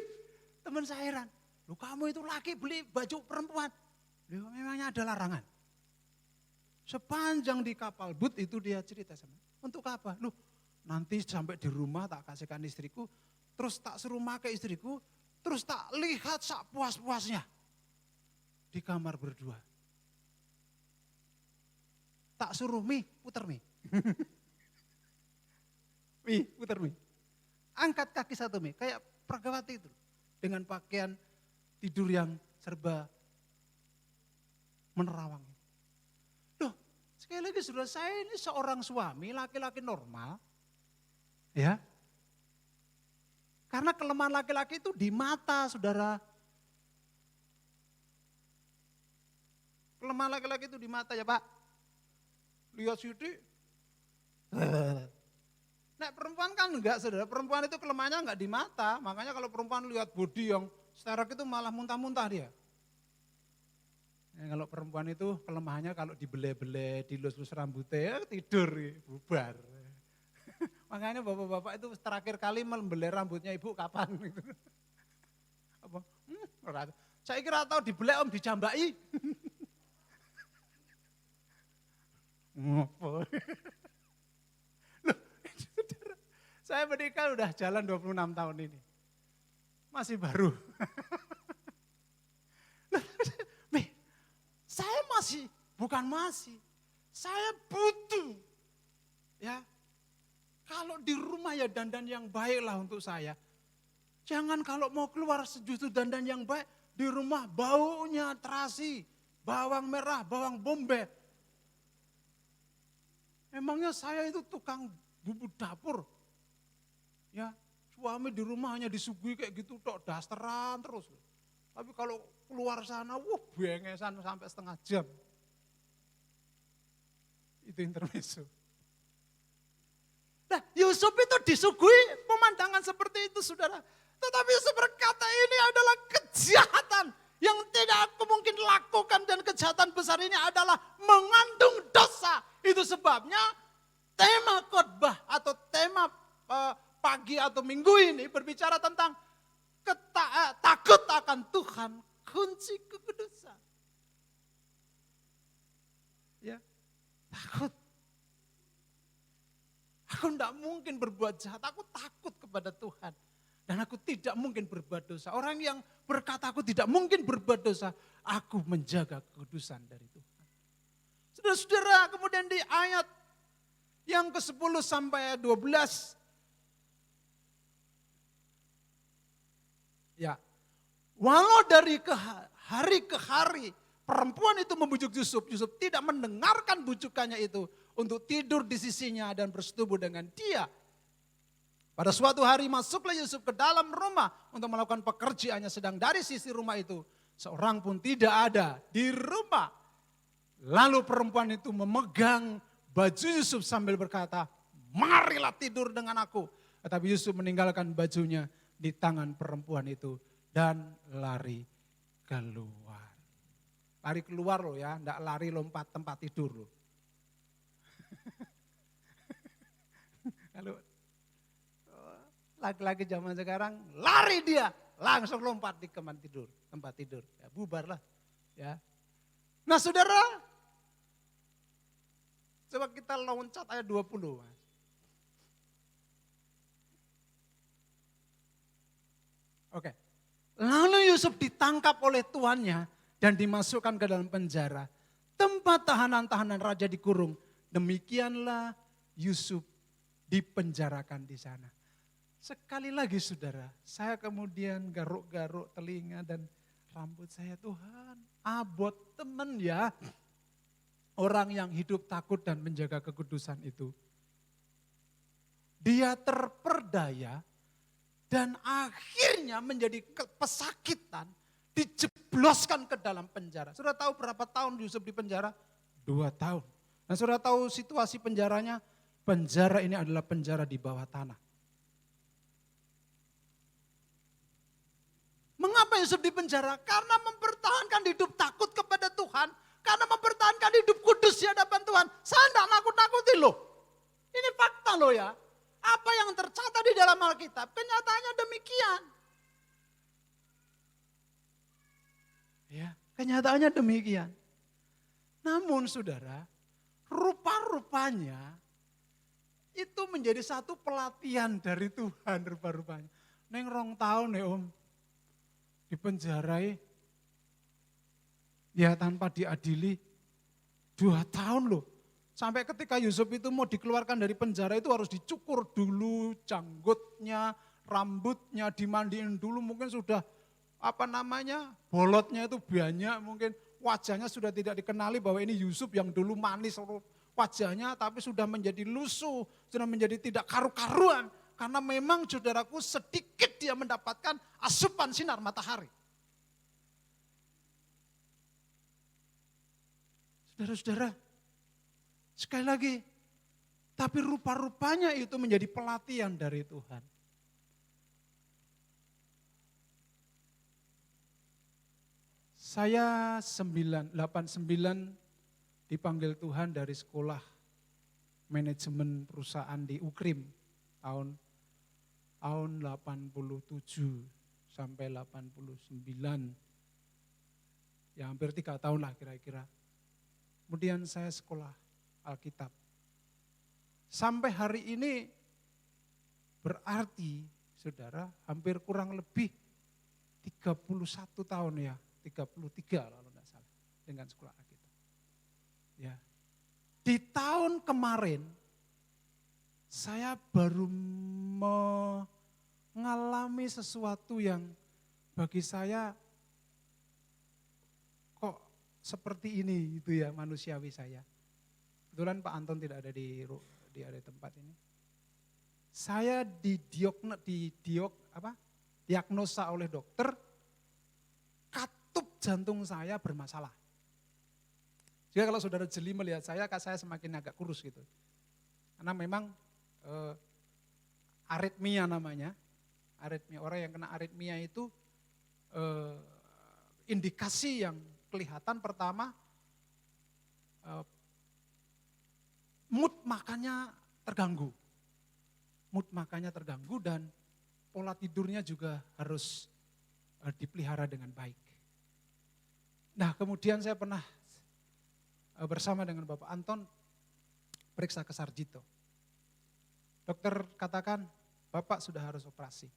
teman saya heran. Loh kamu itu laki beli baju perempuan. Loh memangnya ada larangan? Sepanjang di kapal but itu dia cerita sama. Untuk apa? Loh nanti sampai di rumah tak kasihkan istriku. Terus tak suruh pakai istriku. Terus tak lihat sak puas-puasnya. Di kamar berdua. Tak suruh puter Mi. Mi, puter Mi. Angkat kaki satu Mi. Kayak Pragawati itu. Dengan pakaian tidur yang serba menerawang. Loh, sekali lagi saudara, saya ini seorang suami, laki-laki normal. Ya. Karena kelemahan laki-laki itu di mata, saudara. Kelemahan laki-laki itu di mata ya Pak. Lihat sidik. Nah perempuan kan enggak saudara, perempuan itu kelemahannya enggak di mata. Makanya kalau perempuan lihat body yang sterak itu malah muntah-muntah dia. Kalau perempuan itu kelemahannya kalau dibele-bele, dilus-lus rambutnya, tidur, bubar. Makanya bapak-bapak itu terakhir kali membeli rambutnya ibu kapan? Apa? Saya kira tahu dibelek om dijambai. Ngopo? Loh, saya menikah udah jalan 26 tahun ini. Masih baru. Saya saya butuh. Ya. Kalau di rumah ya dandan yang baiklah untuk saya. Jangan kalau mau keluar sejuta dandan yang baik, di rumah baunya terasi, bawang merah, bawang bombay. Emangnya saya itu tukang bumbu dapur? Ya, suami di rumah hanya disuguhi kayak gitu tok, dasteran terus. Tapi kalau keluar sana, bengesan sampai setengah jam. Itu intermezzo. Nah, Yusuf itu disuguhi pemandangan seperti itu, saudara. Tetapi Yusuf berkata, ini adalah kejahatan yang tidak aku mungkin lakukan, dan kejahatan besar ini adalah mengandung dosa. Itu sebabnya tema khotbah atau tema pagi atau minggu ini berbicara tentang takut akan Tuhan, kunci kekudusan. Ya, takut. Aku tidak mungkin berbuat jahat, aku takut kepada Tuhan. Dan aku tidak mungkin berbuat dosa. Orang yang berkata aku tidak mungkin berbuat dosa, aku menjaga kekudusan dari Tuhan. Saudara-saudara, kemudian di ayat yang ke-10 sampai 12. Ya, walau dari hari ke hari perempuan itu membujuk Yusuf. Yusuf tidak mendengarkan bujukannya itu untuk tidur di sisinya dan bersetubuh dengan dia. Pada suatu hari masuklah Yusuf ke dalam rumah untuk melakukan pekerjaannya, sedang dari sisi rumah itu seorang pun tidak ada di rumah. Lalu perempuan itu memegang baju Yusuf sambil berkata, marilah tidur dengan aku. Tetapi Yusuf meninggalkan bajunya di tangan perempuan itu dan lari keluar. Lari keluar loh ya, enggak lari lompat tempat tidur loh. Kalau laki-laki zaman sekarang lari dia, langsung lompat di tempat tidur, ya, bubar lah. Ya. Nah saudara, coba kita loncat ayat 20. Mas. Oke. Lalu Yusuf ditangkap oleh tuannya dan dimasukkan ke dalam penjara. Tempat tahanan-tahanan raja dikurung. Demikianlah Yusuf dipenjarakan di sana. Sekali lagi saudara, saya kemudian garuk-garuk telinga dan rambut saya, Tuhan abot temen ya. Orang yang hidup takut dan menjaga kekudusan itu. Dia terperdaya dan akhirnya menjadi pesakitan, dijebloskan ke dalam penjara. Sudah tahu berapa tahun Yusuf di penjara? 2 tahun. Nah sudah tahu situasi penjaranya? Penjara ini adalah penjara di bawah tanah. Mengapa Yusuf di penjara? Karena mempertahankan hidup takut kepada Tuhan. Karena mempertahankan hidup kudus di hadapan Tuhan. Saya tidak nakut-nakuti loh. Ini fakta loh ya. Apa yang tercatat di dalam Alkitab, kenyataannya demikian. Ya, kenyataannya demikian. Namun saudara, rupa-rupanya itu menjadi satu pelatihan dari Tuhan rupa-rupanya. Neng 2 tahun ya om, dipenjarai, ya tanpa diadili, 2 tahun loh. Sampai ketika Yusuf itu mau dikeluarkan dari penjara itu harus dicukur dulu janggutnya, rambutnya dimandiin dulu, mungkin sudah bolotnya itu banyak, mungkin wajahnya sudah tidak dikenali bahwa ini Yusuf yang dulu manis wajahnya, tapi sudah menjadi lusuh, sudah menjadi tidak karu-karuan. Karena memang saudaraku sedikit dia mendapatkan asupan sinar matahari. Saudara-saudara, sekali lagi, tapi rupa-rupanya itu menjadi pelatihan dari Tuhan. Saya 89 dipanggil Tuhan dari sekolah manajemen perusahaan di Ukrim tahun 87 sampai 89. Ya hampir 3 tahun lah kira-kira. Kemudian saya sekolah Alkitab. Sampai hari ini berarti saudara hampir kurang lebih 31 tahun ya. 33 kalau tidak salah dengan sekolah Alkitab. Ya. Di tahun kemarin saya baru ngalami sesuatu yang bagi saya kok seperti ini gitu ya manusiawi saya. Kebetulan Pak Anton tidak ada di ada tempat ini. Saya diagnosa oleh dokter katup jantung saya bermasalah. Jadi kalau saudara jeli melihat saya semakin agak kurus gitu. Karena memang aritmia namanya. Aritmia, orang yang kena aritmia itu indikasi yang kelihatan pertama mood makannya terganggu. Mood makannya terganggu dan pola tidurnya juga harus dipelihara dengan baik. Nah kemudian saya pernah bersama dengan Bapak Anton periksa ke Sarjito. Dokter katakan Bapak sudah harus operasi.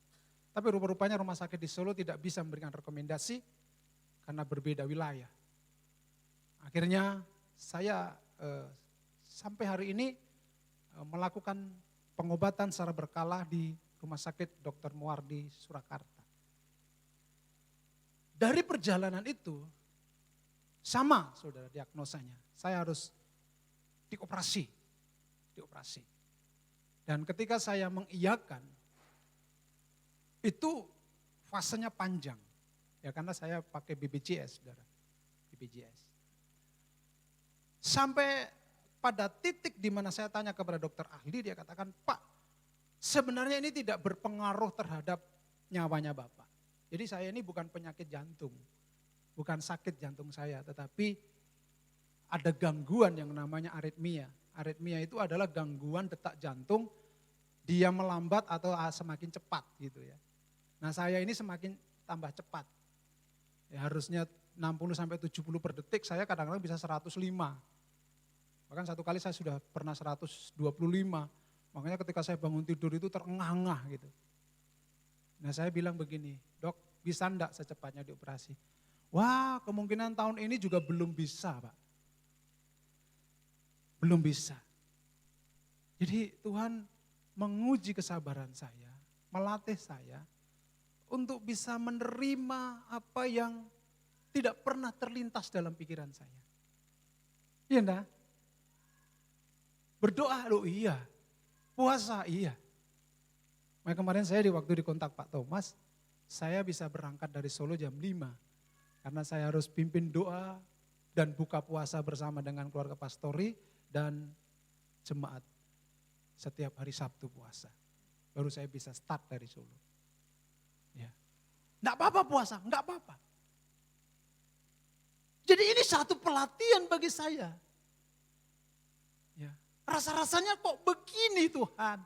Tapi rupa-rupanya rumah sakit di Solo tidak bisa memberikan rekomendasi karena berbeda wilayah. Akhirnya saya sampai hari ini melakukan pengobatan secara berkala di Rumah Sakit Dr. Muwardi Surakarta. Dari perjalanan itu sama saudara diagnosanya. Saya harus dioperasi. Dan ketika saya mengiyakan, itu fasenya panjang. Ya karena saya pakai BPJS, saudara. BPJS. Sampai pada titik di mana saya tanya kepada dokter ahli, dia katakan, Pak, sebenarnya ini tidak berpengaruh terhadap nyawanya Bapak. Jadi saya ini bukan penyakit jantung, bukan sakit jantung saya, tetapi ada gangguan yang namanya aritmia. Aritmia itu adalah gangguan detak jantung, dia melambat atau semakin cepat gitu ya. Nah saya ini semakin tambah cepat. Ya, harusnya 60 sampai 70 per detik, saya kadang-kadang bisa 105. Bahkan satu kali saya sudah pernah 125. Makanya ketika saya bangun tidur itu terengah-engah gitu. Nah saya bilang begini, Dok bisa enggak secepatnya dioperasi? Wah kemungkinan tahun ini juga belum bisa Pak. Belum bisa. Jadi Tuhan menguji kesabaran saya, melatih saya untuk bisa menerima apa yang tidak pernah terlintas dalam pikiran saya. Iya enggak? Berdoa loh iya, puasa iya. Makanya kemarin saya waktu dikontak Pak Thomas, saya bisa berangkat dari Solo jam 5. Karena saya harus pimpin doa dan buka puasa bersama dengan keluarga pastori dan jemaat setiap hari Sabtu puasa. Baru saya bisa start dari Solo. Ya. Enggak apa-apa puasa, enggak apa-apa. Jadi ini satu pelatihan bagi saya. Ya. Rasa-rasanya kok begini Tuhan.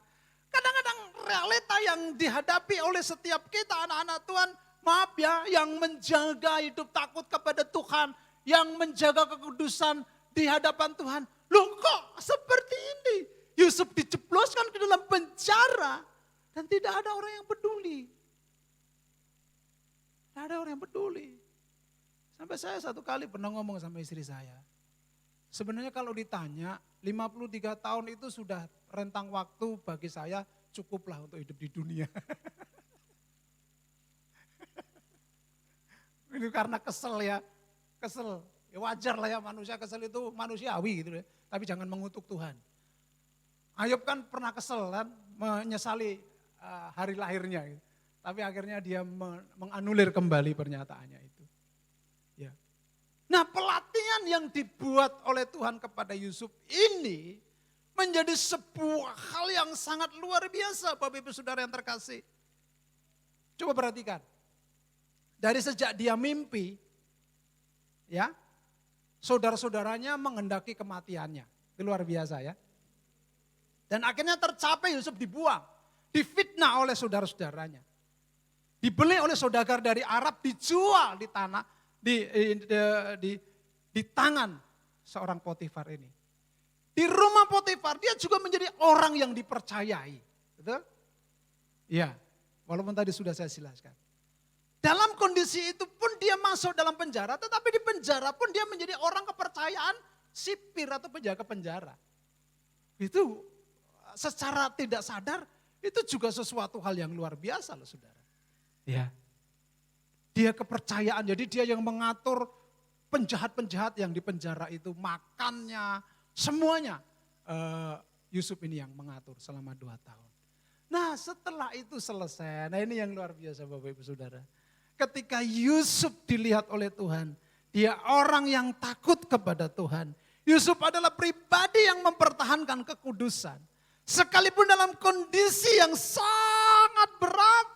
Kadang-kadang realita yang dihadapi oleh setiap kita anak-anak Tuhan, maaf ya, yang menjaga hidup takut kepada Tuhan, yang menjaga kekudusan di hadapan Tuhan. Loh kok seperti ini? Yusuf dijebloskan ke dalam penjara dan tidak ada orang yang peduli. Tidak ada orang yang peduli. Sampai saya satu kali pernah ngomong sama istri saya. Sebenarnya kalau ditanya 53 tahun itu sudah rentang waktu bagi saya cukuplah untuk hidup di dunia. Ini karena kesel ya, kesel. Ya wajar lah ya manusia kesel itu manusiawi gitu ya. Tapi jangan mengutuk Tuhan. Ayub kan pernah kesel kan, menyesali hari lahirnya. Gitu. Tapi akhirnya dia menganulir kembali pernyataannya itu. Ya. Nah pelatihan yang dibuat oleh Tuhan kepada Yusuf ini menjadi sebuah hal yang sangat luar biasa Bapak Ibu Saudara yang terkasih. Coba perhatikan. Dari sejak dia mimpi, ya, saudara-saudaranya menghendaki kematiannya. Itu luar biasa ya. Dan akhirnya tercapai Yusuf dibuang, difitnah oleh saudara-saudaranya. Dibeli oleh saudagar dari Arab, dijual di tanah, di tangan seorang Potifar ini. Di rumah Potifar dia juga menjadi orang yang dipercayai. Betul? Iya, walaupun tadi sudah saya jelaskan. Dalam kondisi itu pun dia masuk dalam penjara, tetapi di penjara pun dia menjadi orang kepercayaan sipir atau penjaga penjara. Itu secara tidak sadar, Itu juga sesuatu hal yang luar biasa loh saudara. Ya. Dia kepercayaan, jadi dia yang mengatur penjahat-penjahat yang di penjara itu, makannya, semuanya. Yusuf ini yang mengatur selama 2 tahun. Nah setelah itu selesai, nah ini yang luar biasa Bapak Ibu Saudara. Ketika Yusuf dilihat oleh Tuhan, dia orang yang takut kepada Tuhan. Yusuf adalah pribadi yang mempertahankan kekudusan. Sekalipun dalam kondisi yang sangat berat,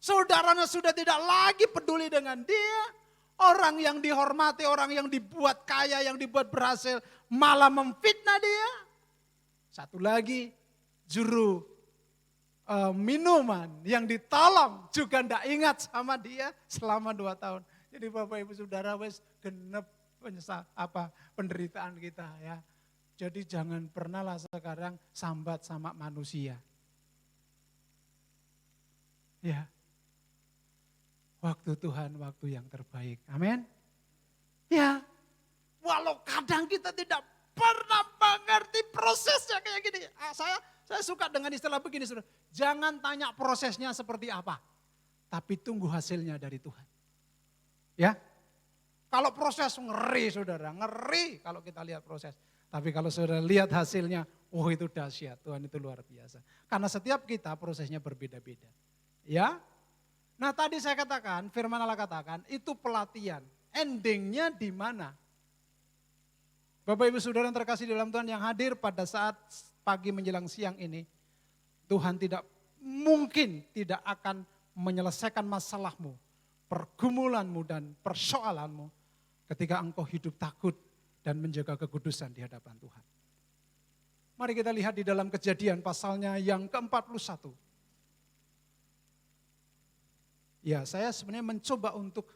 saudaranya sudah tidak lagi peduli dengan dia. Orang yang dihormati, orang yang dibuat kaya, yang dibuat berhasil, malah memfitnah dia. Satu lagi, juru minuman yang ditolong juga tidak ingat sama dia selama 2 tahun. Jadi Bapak Ibu Saudara wes genep penderitaan kita ya. Jadi jangan pernah lah sekarang sambat sama manusia. Ya. Waktu Tuhan, waktu yang terbaik. Amin. Ya. Walau kadang kita tidak pernah mengerti prosesnya kayak gini. Saya suka dengan istilah begini, saudara. Jangan tanya prosesnya seperti apa, tapi tunggu hasilnya dari Tuhan. Ya, kalau proses ngeri saudara, ngeri kalau kita lihat proses. Tapi kalau saudara lihat hasilnya, oh itu dahsyat, Tuhan itu luar biasa. Karena setiap kita prosesnya berbeda-beda. Ya, nah tadi saya katakan, firman Allah katakan, itu pelatihan. Endingnya di mana? Bapak Ibu Saudara yang terkasih dalam Tuhan yang hadir pada saat pagi menjelang siang ini, Tuhan tidak mungkin tidak akan menyelesaikan masalahmu, pergumulanmu dan persoalanmu ketika engkau hidup takut dan menjaga kekudusan di hadapan Tuhan. Mari kita lihat di dalam Kejadian pasalnya yang ke-41. Ya, saya sebenarnya mencoba untuk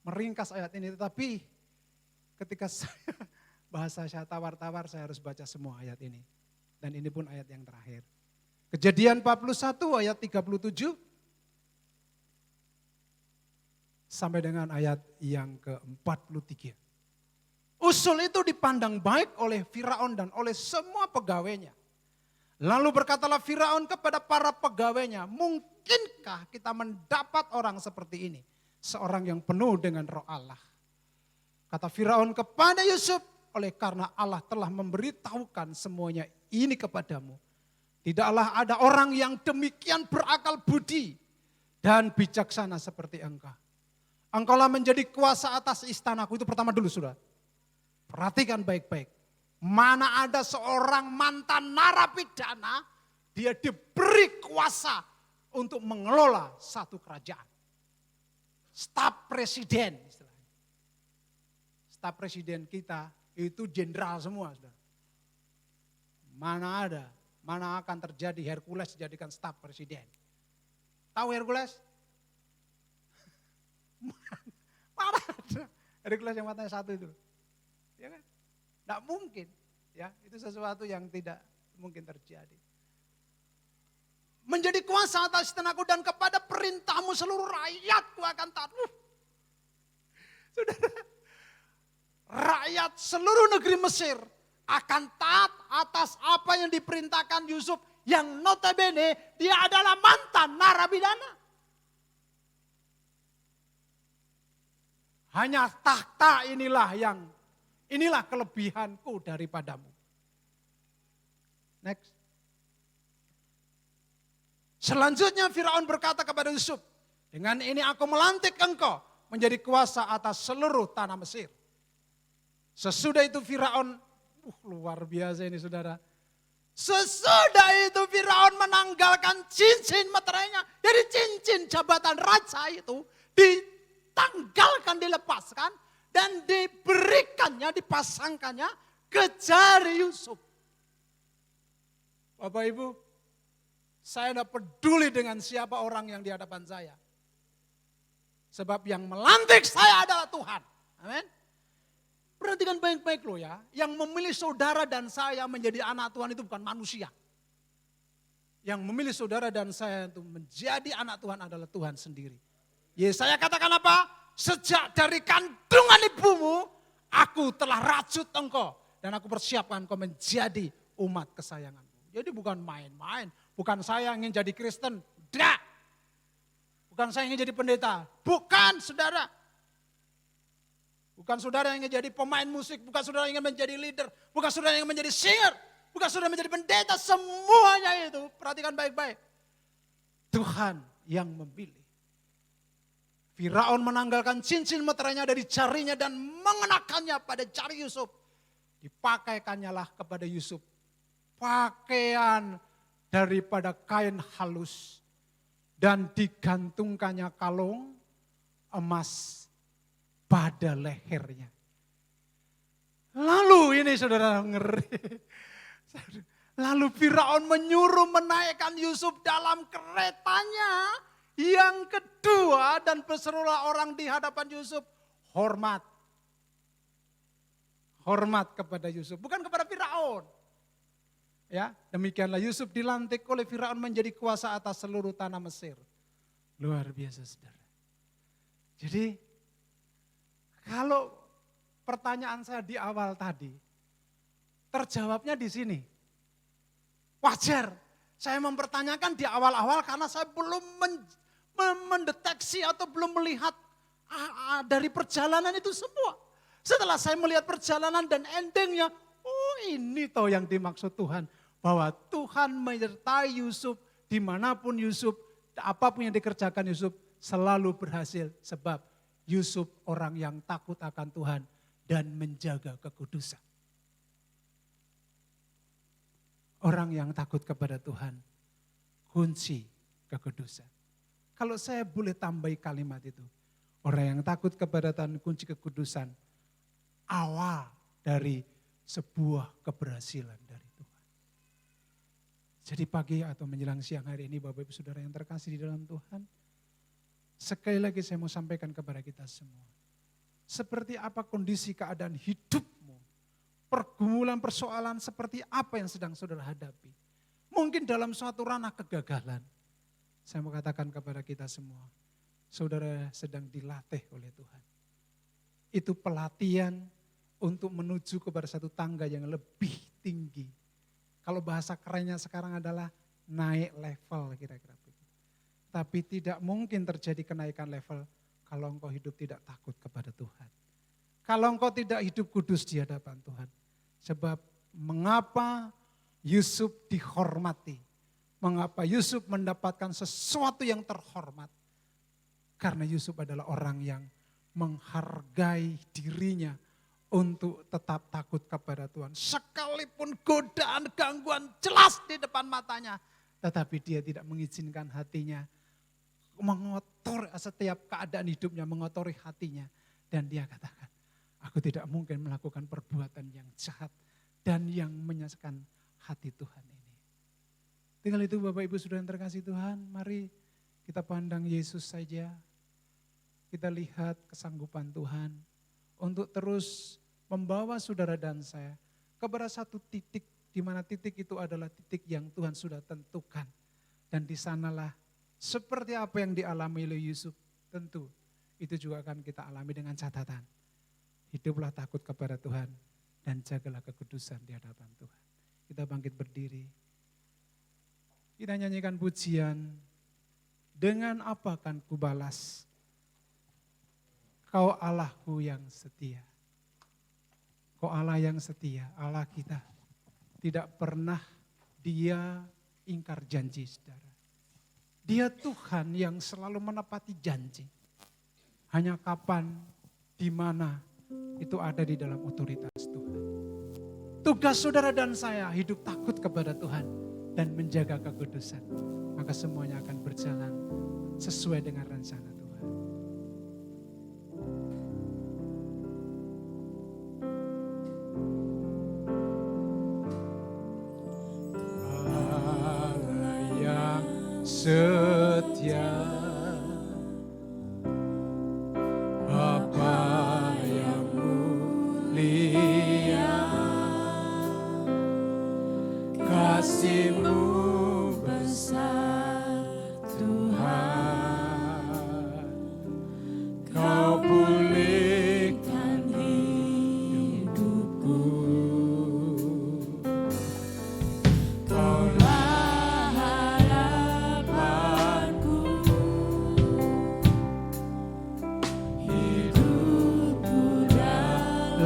meringkas ayat ini, tetapi ketika bahasa saya tawar-tawar, saya harus baca semua ayat ini. Dan ini pun ayat yang terakhir. Kejadian 41 ayat 37 sampai dengan ayat yang ke-43. Usul itu dipandang baik oleh Firaun dan oleh semua pegawainya. Lalu berkatalah Firaun kepada para pegawainya, mungkinkah kita mendapat orang seperti ini? Seorang yang penuh dengan roh Allah. Kata Firaun kepada Yusuf, oleh karena Allah telah memberitahukan semuanya ini kepadamu. Tidaklah ada orang yang demikian berakal budi dan bijaksana seperti engkau. Engkaulah menjadi kuasa atas istanaku. Itu pertama dulu sudah. Perhatikan baik-baik. Mana ada seorang mantan narapidana, dia diberi kuasa untuk mengelola satu kerajaan. Staf presiden. Staf presiden kita itu jenderal semua. Saudara. Mana akan terjadi Hercules dijadikan staf presiden. Tahu Hercules? Mana ada Hercules yang matanya satu itu. Ya kan? Tidak mungkin. Ya, itu sesuatu yang tidak mungkin terjadi. Menjadi kuasa atas istanaku dan kepada perintahmu seluruh rakyatku akan taat. Saudara, rakyat seluruh negeri Mesir akan taat atas apa yang diperintahkan Yusuf yang notabene dia adalah mantan narapidana. Hanya takhta inilah kelebihanku daripadamu. Next. Selanjutnya Firaun berkata kepada Yusuf, dengan ini aku melantik engkau menjadi kuasa atas seluruh tanah Mesir. Sesudah itu Firaun, luar biasa ini saudara. Sesudah itu Firaun menanggalkan cincin meterainya. Jadi cincin jabatan raja itu ditanggalkan, dilepaskan. Dan diberikannya, dipasangkannya ke jari Yusuf. Bapak Ibu, saya tidak peduli dengan siapa orang yang di hadapan saya. Sebab yang melantik saya adalah Tuhan. Amin. Perhatikan baik-baik loh ya. Yang memilih saudara dan saya menjadi anak Tuhan itu bukan manusia. Yang memilih saudara dan saya untuk menjadi anak Tuhan adalah Tuhan sendiri. Yesaya katakan apa? Sejak dari kandungan ibumu, aku telah rajut engkau. Dan aku persiapkan engkau menjadi umat kesayanganku. Jadi bukan main-main. Bukan saya ingin jadi Kristen. Tidak. Bukan saya ingin jadi pendeta. Bukan saudara. Bukan saudara yang ingin jadi pemain musik. Bukan saudara yang ingin menjadi leader. Bukan saudara yang ingin menjadi singer. Bukan saudara menjadi pendeta. Semuanya itu. Perhatikan baik-baik. Tuhan yang memilih. Firaun menanggalkan cincin meterainya dari jarinya dan mengenakannya pada jari Yusuf. Dipakaikannya lah kepada Yusuf pakaian daripada kain halus dan digantungkannya kalung emas pada lehernya. Lalu ini saudara ngeri. Lalu Firaun menyuruh menaikkan Yusuf dalam keretanya yang kedua dan berserulah orang di hadapan Yusuf, hormat. Hormat kepada Yusuf, bukan kepada Firaun. Ya, demikianlah Yusuf dilantik oleh Firaun menjadi kuasa atas seluruh tanah Mesir. Luar biasa saudara. Jadi kalau pertanyaan saya di awal tadi, terjawabnya di sini. Wajar, saya mempertanyakan di awal-awal karena saya belum mendeteksi atau belum melihat dari perjalanan itu semua. Setelah saya melihat perjalanan dan endingnya, oh ini toh yang dimaksud Tuhan. Bahwa Tuhan menyertai Yusuf dimanapun Yusuf, apapun yang dikerjakan Yusuf selalu berhasil. Sebab Yusuf orang yang takut akan Tuhan dan menjaga kekudusan. Orang yang takut kepada Tuhan, kunci kekudusan. Kalau saya boleh tambahi kalimat itu, orang yang takut kepada Tuhan, kunci kekudusan, awal dari sebuah keberhasilan dari Tuhan. Jadi pagi atau menjelang siang hari ini Bapak Ibu Saudara yang terkasih di dalam Tuhan, sekali lagi saya mau sampaikan kepada kita semua. Seperti apa kondisi keadaan hidupmu, pergumulan persoalan seperti apa yang sedang saudara hadapi. Mungkin dalam suatu ranah kegagalan, saya mau katakan kepada kita semua, saudara sedang dilatih oleh Tuhan. Itu pelatihan untuk menuju kepada satu tangga yang lebih tinggi. Kalau bahasa kerennya sekarang adalah naik level kira-kira begitu. Tapi tidak mungkin terjadi kenaikan level kalau engkau hidup tidak takut kepada Tuhan. Kalau engkau tidak hidup kudus di hadapan Tuhan. Sebab mengapa Yusuf dihormati? Mengapa Yusuf mendapatkan sesuatu yang terhormat? Karena Yusuf adalah orang yang menghargai dirinya untuk tetap takut kepada Tuhan. Sekalipun godaan, gangguan jelas di depan matanya. Tetapi dia tidak mengizinkan hatinya mengotori setiap keadaan hidupnya, mengotori hatinya. Dan dia katakan, aku tidak mungkin melakukan perbuatan yang jahat dan yang menyakitkan hati Tuhan ini. Tinggal itu Bapak Ibu Saudara yang terkasih Tuhan, mari kita pandang Yesus saja. Kita lihat kesanggupan Tuhan untuk terus membawa saudara dan saya kepada satu titik di mana titik itu adalah titik yang Tuhan sudah tentukan. Dan di sanalah seperti apa yang dialami oleh Yusuf, tentu itu juga akan kita alami dengan catatan. Hiduplah takut kepada Tuhan dan jagalah kekudusan di hadapan Tuhan. Kita bangkit berdiri. Kita nyanyikan pujian, dengan apa kan kubalas? Kau Allahku yang setia. Kau Allah yang setia, Allah kita. Tidak pernah dia ingkar janji, saudara. Dia Tuhan yang selalu menepati janji. Hanya kapan, di mana, itu ada di dalam otoritas Tuhan. Tugas saudara dan saya hidup takut kepada Tuhan dan menjaga kekudusan. Maka semuanya akan berjalan sesuai dengan rencana Tuhan. Setia, Bapa yang mulia, kasih-Mu besar Tuhan, Kau pulihkan hidupku, Kau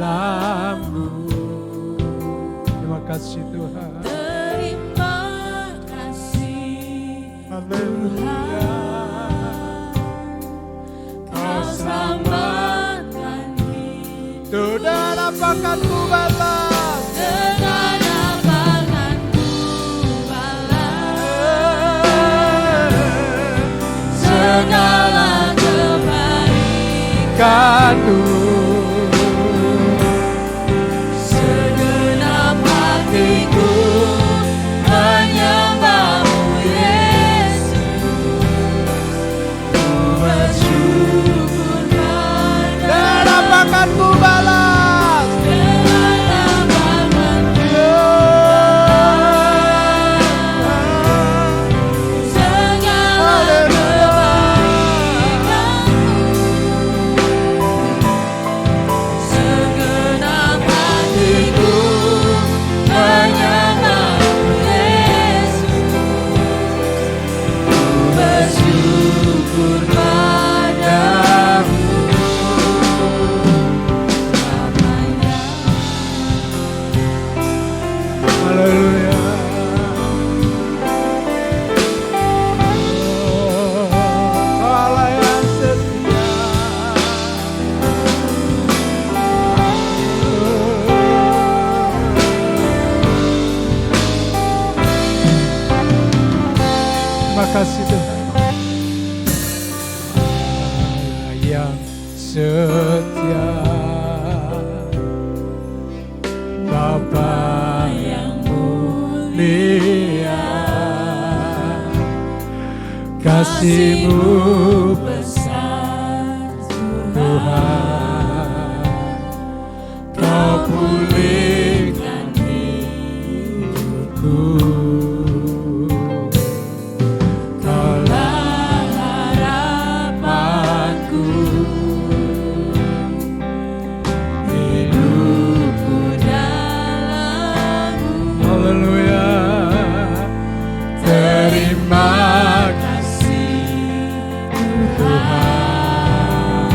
dalammu. Terima kasih Tuhan. Terima kasih Haleluya. Kau selamatkan hidup. Sudah apakan ku balas? Dengan apa akan ku balas segala kebaikan-Mu. Segenap hatiku menyembah-Mu Yesus. Ku bersyukur padamu. Dan apakan ku balas? Dengan apa akan ku segala kebaikan-Mu. Segenap hatiku menyembah-Mu Yesus. Ku bersyukur padamu. Haleluya. Oh, Allah yang setia. Terima kasih Tuhan. Allah yang setia. Bapa yang mulia, kasih-Mu besar Tuhan, Kau pulihkan hidupku. Kaulah harapanku, hidupku dalam-Mu. Haleluya. Terima kasih Tuhan,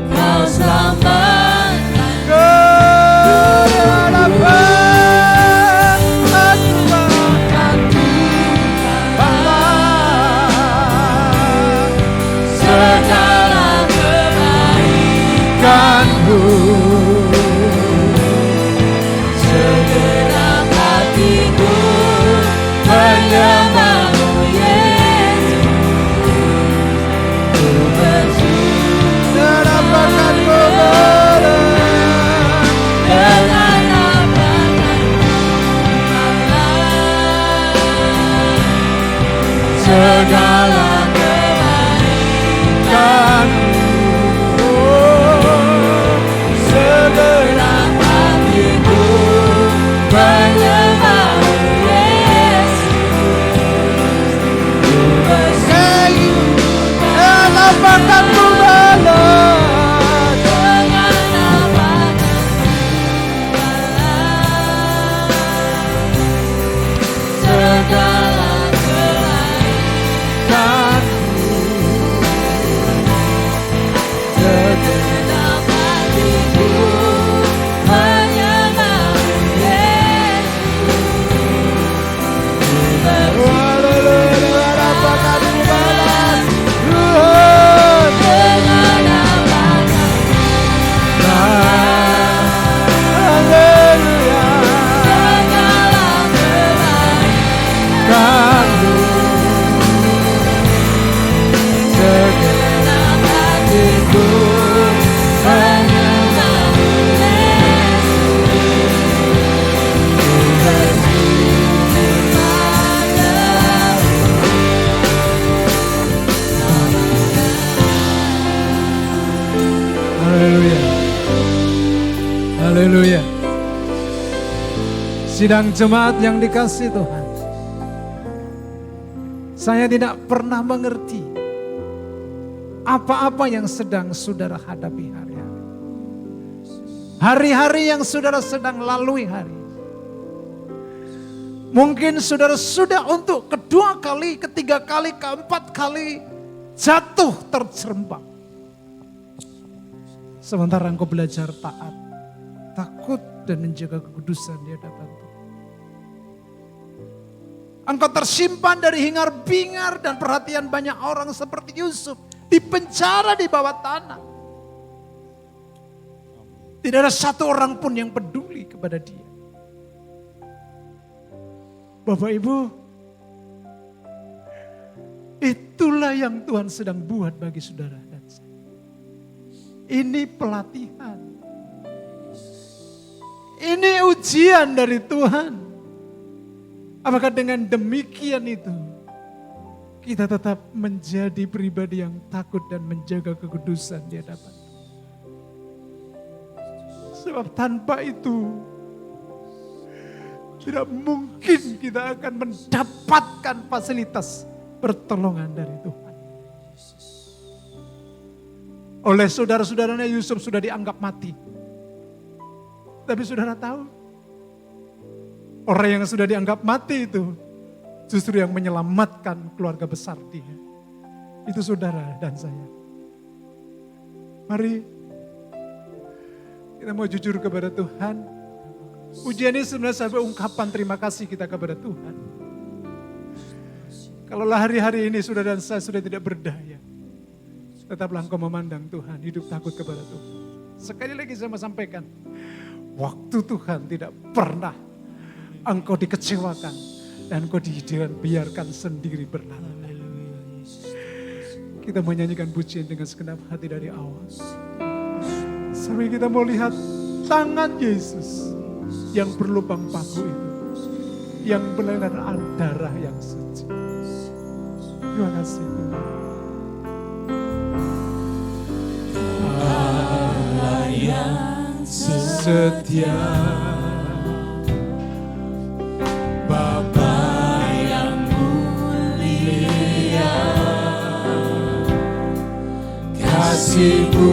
Kau selamatkan segala kebaikan-Mu. Segenap hatiku menyembah-Mu Yesus. Ku bersyukur Dan apakan ku balas? dengan apa akan ku balas segala Kan-Mu. segenap hatiku menyembah-Mu Yesus. Ku bersyukur Dan apakan ku balas? dengan apa akan ku balas segala Kan-Mu. segenap hatiku menyembah-Mu Yesus. Ku Haleluya. Dan apakan ku balas? Tuhan. dengan apa akan ku Haleluya. segala kebaikan. Kan-Mu. Segenap hatiku menyembah-Mu Yesus. Ku bersyukur padamu. Haleluya. Haleluya. Sidang jemaat yang dikasihi Tuhan. Saya tidak pernah mengerti apa-apa yang sedang saudara hadapi hari-hari. Hari-hari yang saudara sedang lalui hari. Mungkin saudara sudah untuk kedua kali, ketiga kali, keempat kali jatuh terjerembab. Sementara engkau belajar taat. takut dan menjaga kekudusan di hadapan Tuhan. Engkau tersimpan dari hingar-bingar dan perhatian banyak orang seperti Yusuf. Di penjara di bawah tanah. Tidak ada satu orang pun yang peduli kepada dia. Bapak Ibu, itulah yang Tuhan sedang buat bagi saudara dan saya. Ini pelatihan. Ini ujian dari Tuhan. Apakah dengan demikian itu kita tetap menjadi pribadi yang takut dan menjaga kekudusan di hadapan Tuhan? Sebab tanpa itu tidak mungkin kita akan mendapatkan fasilitas pertolongan dari Tuhan. Oleh saudara-saudaranya Yusuf sudah dianggap mati. Tapi saudara tahu, orang yang sudah dianggap mati itu justru yang menyelamatkan keluarga besar dia. Itu saudara dan saya. Mari kita mau jujur kepada Tuhan. Ujian ini sebenarnya sebagai ungkapan terima kasih kita kepada Tuhan. Kalau hari-hari ini saudara dan saya sudah tidak berdaya, tetaplah engkau memandang Tuhan, hidup takut kepada Tuhan. Sekali lagi saya mau sampaikan, waktu Tuhan tidak pernah engkau dikecewakan dan engkau biarkan sendiri berlalu. Kita menyanyikan pujian dengan segenap hati dari awal. Sampai kita mau lihat tangan Yesus yang berlubang paku itu, yang menelan darah yang suci. Terima kasih Tuhan. Allah yang setia, Bapa yang mulia, kasih-Mu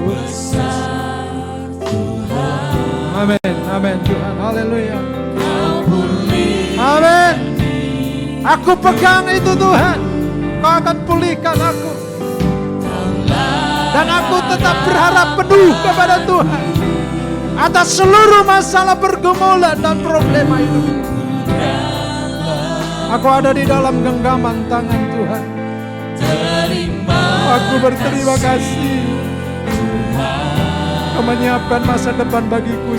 besar Tuhan. Amin, amin Tuhan, haleluya. Kau pulih, Amin. Aku pegang itu Tuhan, Kau akan pulihkan aku. Dan aku tetap berharap penuh kepada Tuhan atas seluruh masalah pergumulan dan problema itu. Aku ada di dalam genggaman tangan Tuhan. Aku berterima kasih. Kau menyiapkan masa depan bagiku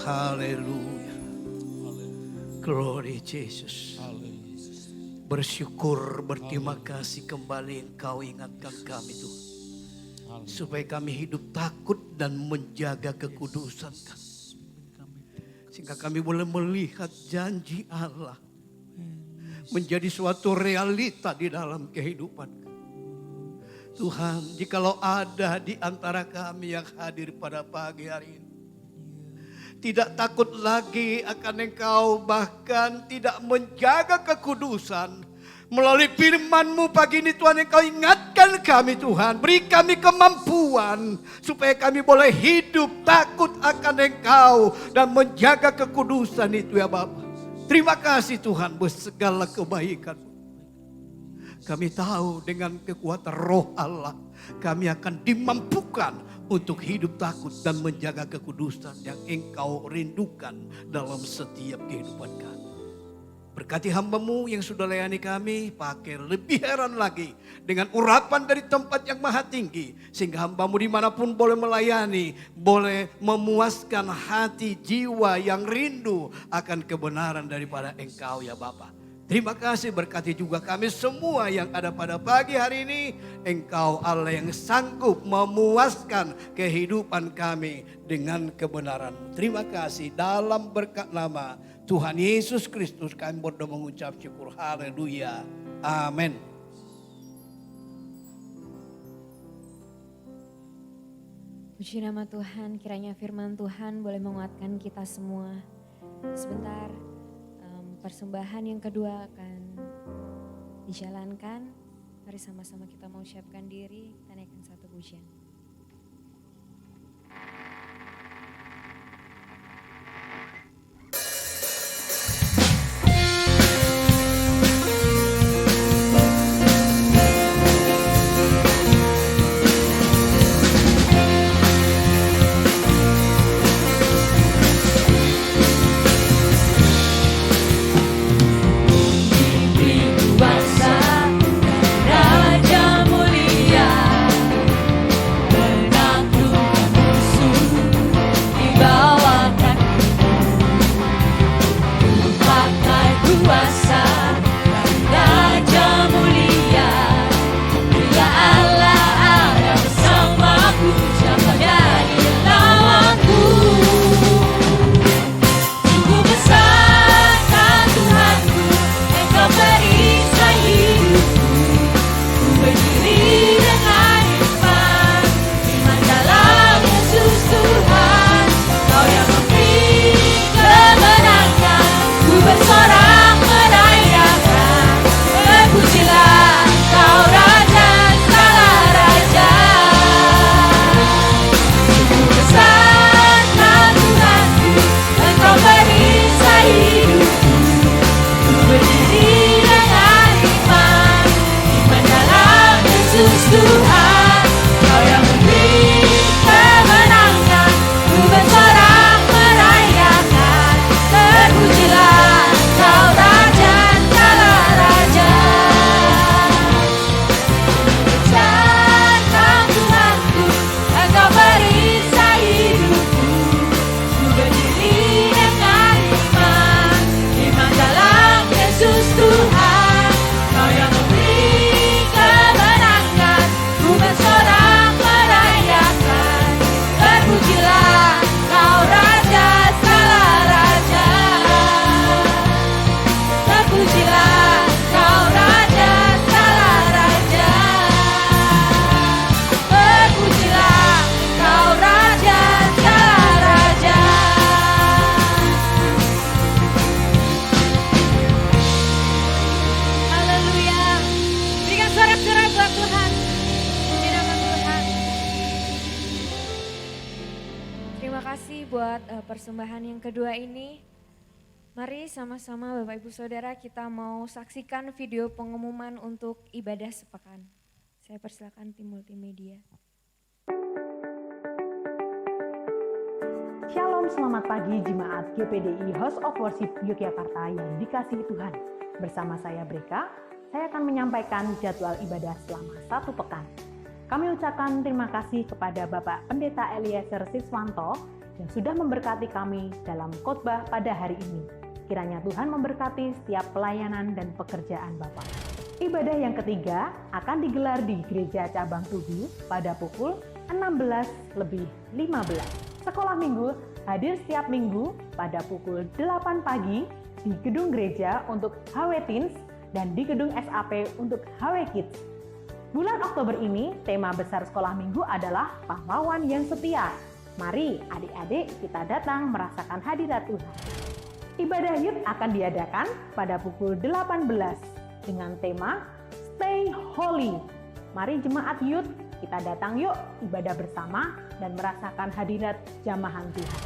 Haleluya. Glory Jesus. Bersyukur, berterima kasih kembali Engkau ingatkan kami Tuhan. Supaya kami hidup takut dan menjaga kekudusan kami. Sehingga kami boleh melihat janji Allah menjadi suatu realita di dalam kehidupan kami. Tuhan, jikalau ada di antara kami yang hadir pada pagi hari ini, tidak takut lagi akan Engkau, bahkan tidak menjaga kekudusan, Melalui firman-Mu pagi ini Tuhan, Engkau ingatkan kami Tuhan. Beri kami kemampuan supaya kami boleh hidup takut akan Engkau dan menjaga kekudusan itu ya Bapa. Terima kasih Tuhan buat segala kebaikan. Kami tahu dengan kekuatan Roh Allah kami akan dimampukan untuk hidup takut dan menjaga kekudusan yang Engkau rindukan dalam setiap kehidupan kami. Berkati hamba-Mu yang sudah layani kami, pakai lebih heran lagi dengan urapan dari tempat yang maha tinggi. Sehingga hamba-Mu dimanapun boleh melayani, boleh memuaskan hati jiwa yang rindu akan kebenaran daripada Engkau ya Bapa. Terima kasih, berkati juga kami semua yang ada pada pagi hari ini. Engkau Allah yang sanggup memuaskan kehidupan kami dengan kebenaran. Terima kasih, dalam berkat nama Tuhan Yesus Kristus kami berdoa mengucap syukur. Haleluya. Amin. Puji nama Tuhan, kiranya firman Tuhan boleh menguatkan kita semua. Sebentar, persembahan yang kedua akan dijalankan. Mari sama-sama kita mau siapkan diri, kita naikkan satu pujian. Raja mulia, buat persembahan yang kedua ini. Mari sama-sama Bapak Ibu Saudara kita mau saksikan video pengumuman untuk ibadah sepekan. Saya persilakan tim multimedia. Shalom, selamat pagi Jemaat GPDI House of Worship Yogyakarta yang dikasihi Tuhan. Bersama saya Breka, saya akan menyampaikan jadwal ibadah selama 1 pekan. Kami ucapkan terima kasih kepada Bapak Pendeta Eliezer Siswanto yang sudah memberkati kami dalam khotbah pada hari ini. Kiranya Tuhan memberkati setiap pelayanan dan pekerjaan Bapak. Ibadah yang ketiga akan digelar di Gereja Cabang Tugu pada pukul 16:15. Sekolah minggu hadir setiap minggu pada pukul 8 pagi di gedung gereja untuk HW Teens dan di gedung SAP untuk HW Kids. Bulan Oktober ini tema besar sekolah minggu adalah pahlawan yang setia. Mari adik-adik kita datang merasakan hadirat Tuhan. Ibadah Youth akan diadakan pada pukul 18. dengan tema Stay Holy. Mari jemaat Youth, kita datang yuk ibadah bersama dan merasakan hadirat jamahan Tuhan.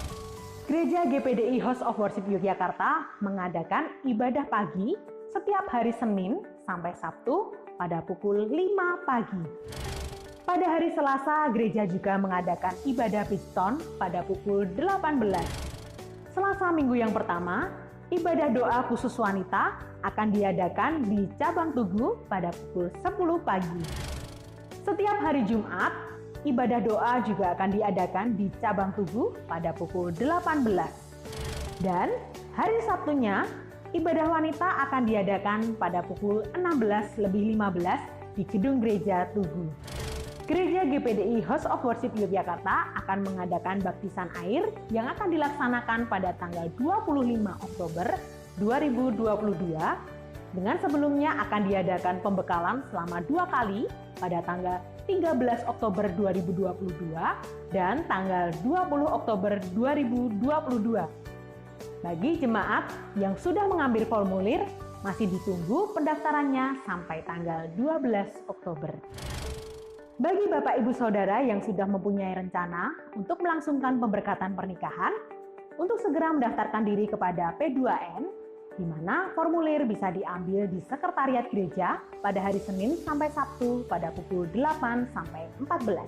Gereja GPDI House of Worship Yogyakarta mengadakan ibadah pagi setiap hari Senin sampai Sabtu pada pukul 5 pagi. Pada hari Selasa, gereja juga mengadakan ibadah piston pada pukul 18. Selasa minggu yang pertama, ibadah doa khusus wanita akan diadakan di Cabang Tugu pada pukul 10 pagi. Setiap hari Jumat, ibadah doa juga akan diadakan di Cabang Tugu pada pukul 18. Dan hari Sabtunya, ibadah wanita akan diadakan pada pukul 16:15 di Gedung Gereja Tugu. Gereja GPDI House of Worship Yogyakarta akan mengadakan baptisan air yang akan dilaksanakan pada tanggal 25 Oktober 2022, dengan sebelumnya akan diadakan pembekalan selama 2 kali pada tanggal 13 Oktober 2022 dan tanggal 20 Oktober 2022. Bagi jemaat yang sudah mengambil formulir, masih ditunggu pendaftarannya sampai tanggal 12 Oktober. Bagi Bapak Ibu Saudara yang sudah mempunyai rencana untuk melangsungkan pemberkatan pernikahan, untuk segera mendaftarkan diri kepada P2N, di mana formulir bisa diambil di Sekretariat Gereja pada hari Senin sampai Sabtu pada pukul 8 sampai 14.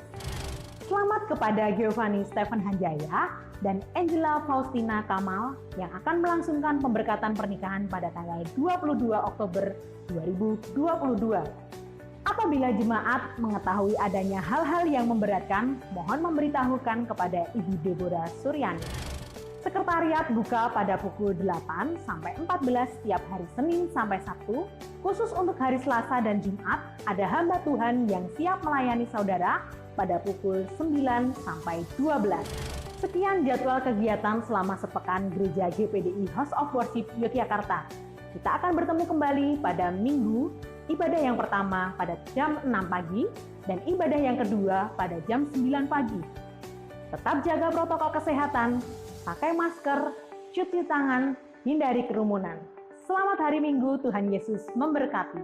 Selamat kepada Giovanni Stephen Hanjaya dan Angela Faustina Kamal yang akan melangsungkan pemberkatan pernikahan pada tanggal 22 Oktober 2022. Apabila jemaat mengetahui adanya hal-hal yang memberatkan, mohon memberitahukan kepada Ibu Deborah Suryani. Sekretariat buka pada pukul 8 sampai 14 setiap hari Senin sampai Sabtu. Khusus untuk hari Selasa dan Jumat, ada hamba Tuhan yang siap melayani saudara pada pukul 9 sampai 12. Sekian jadwal kegiatan selama sepekan Gereja GPDI House of Worship Yogyakarta. Kita akan bertemu kembali pada Minggu, ibadah yang pertama pada jam 6 pagi dan ibadah yang kedua pada jam 9 pagi. Tetap jaga protokol kesehatan, pakai masker, cuci tangan, hindari kerumunan. Selamat hari Minggu, Tuhan Yesus memberkati.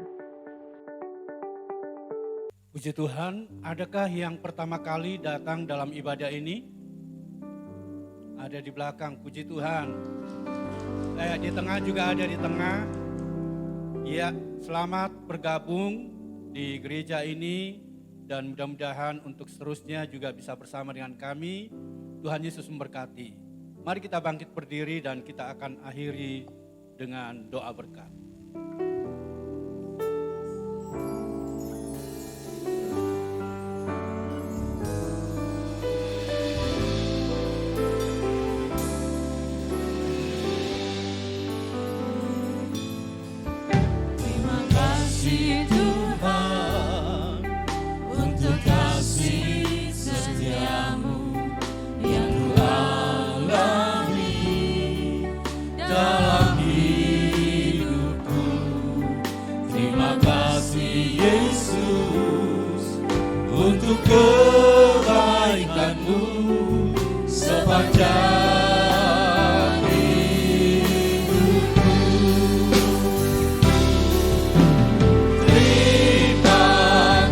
Puji Tuhan, adakah yang pertama kali datang dalam ibadah ini? Ada di belakang, puji Tuhan. Di tengah juga ada di tengah. Ya, selamat bergabung di gereja ini dan mudah-mudahan untuk seterusnya juga bisa bersama dengan kami. Tuhan Yesus memberkati. Mari kita bangkit berdiri dan kita akan akhiri dengan doa berkat. Kebaikanmu sepanjang hidupku. Terima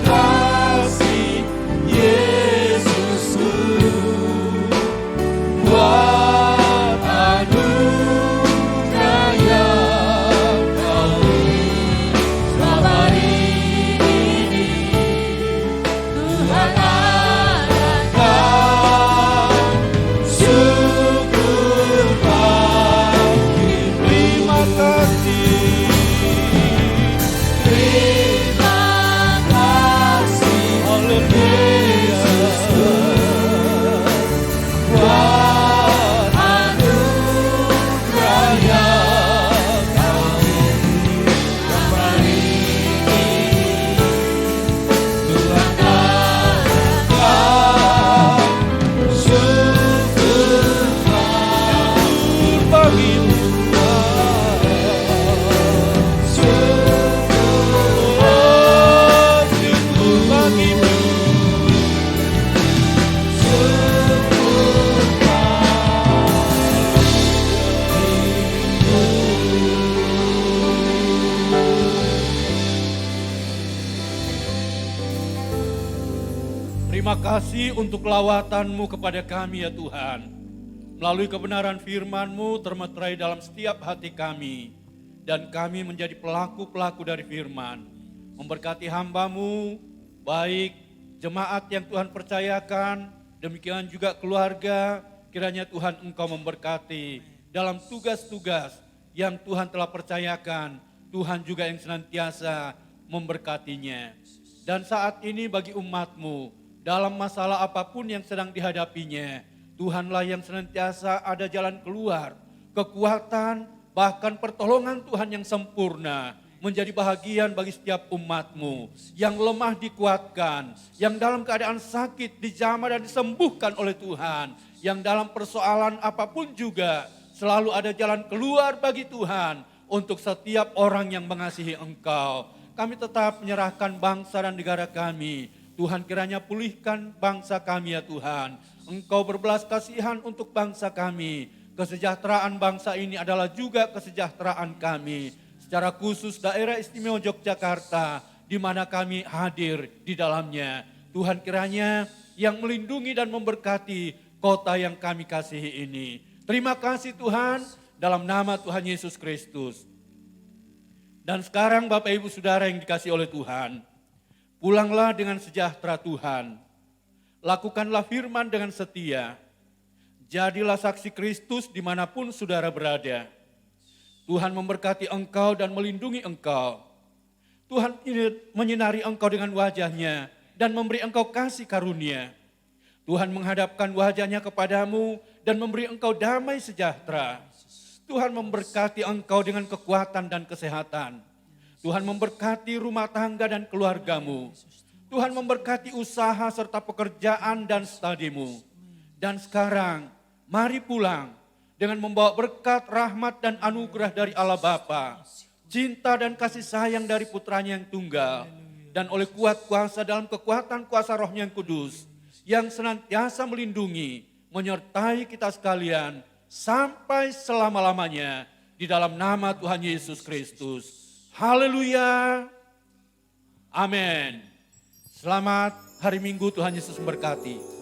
kasih Yesusku buat anugerah yang Kau beri selama ini. Tuhan adakan Terima kasih untuk lawatan-Mu kepada kami ya Tuhan. Melalui kebenaran firman-Mu termeterai dalam setiap hati kami. Dan kami menjadi pelaku-pelaku dari firman. Memberkati hamba-Mu, baik jemaat yang Tuhan percayakan, demikian juga keluarga, kiranya Tuhan Engkau memberkati dalam tugas-tugas yang Tuhan telah percayakan, Tuhan juga yang senantiasa memberkatinya. Dan saat ini bagi umat-Mu, dalam masalah apapun yang sedang dihadapinya, Tuhanlah yang senantiasa ada jalan keluar, kekuatan, bahkan pertolongan Tuhan yang sempurna, menjadi bahagian bagi setiap umat-Mu, yang lemah dikuatkan, yang dalam keadaan sakit dijamah dan disembuhkan oleh Tuhan, yang dalam persoalan apapun juga, selalu ada jalan keluar bagi Tuhan, untuk setiap orang yang mengasihi Engkau. Kami tetap menyerahkan bangsa dan negara kami. Tuhan kiranya pulihkan bangsa kami ya Tuhan. Engkau berbelas kasihan untuk bangsa kami. Kesejahteraan bangsa ini adalah juga kesejahteraan kami. Secara khusus daerah istimewa Yogyakarta, di mana kami hadir di dalamnya. Tuhan kiranya yang melindungi dan memberkati kota yang kami kasihi ini. Terima kasih Tuhan, dalam nama Tuhan Yesus Kristus. Dan sekarang Bapak Ibu Saudara yang dikasihi oleh Tuhan, pulanglah dengan sejahtera Tuhan. Lakukanlah firman dengan setia. Jadilah saksi Kristus dimanapun saudara berada. Tuhan memberkati engkau dan melindungi engkau. Tuhan menyinari engkau dengan wajahnya dan memberi engkau kasih karunia. Tuhan menghadapkan wajahnya kepadamu dan memberi engkau damai sejahtera. Tuhan memberkati engkau dengan kekuatan dan kesehatan. Tuhan memberkati rumah tangga dan keluargamu. Tuhan memberkati usaha serta pekerjaan dan studimu. Dan sekarang, mari pulang dengan membawa berkat, rahmat, dan anugerah dari Allah Bapa, cinta dan kasih sayang dari putranya yang tunggal, dan oleh kuat kuasa dalam kekuatan kuasa Roh-Nya yang kudus, yang senantiasa melindungi, menyertai kita sekalian, sampai selama-lamanya, di dalam nama Tuhan Yesus Kristus. Haleluya. Amin. Selamat hari Minggu, Tuhan Yesus memberkati.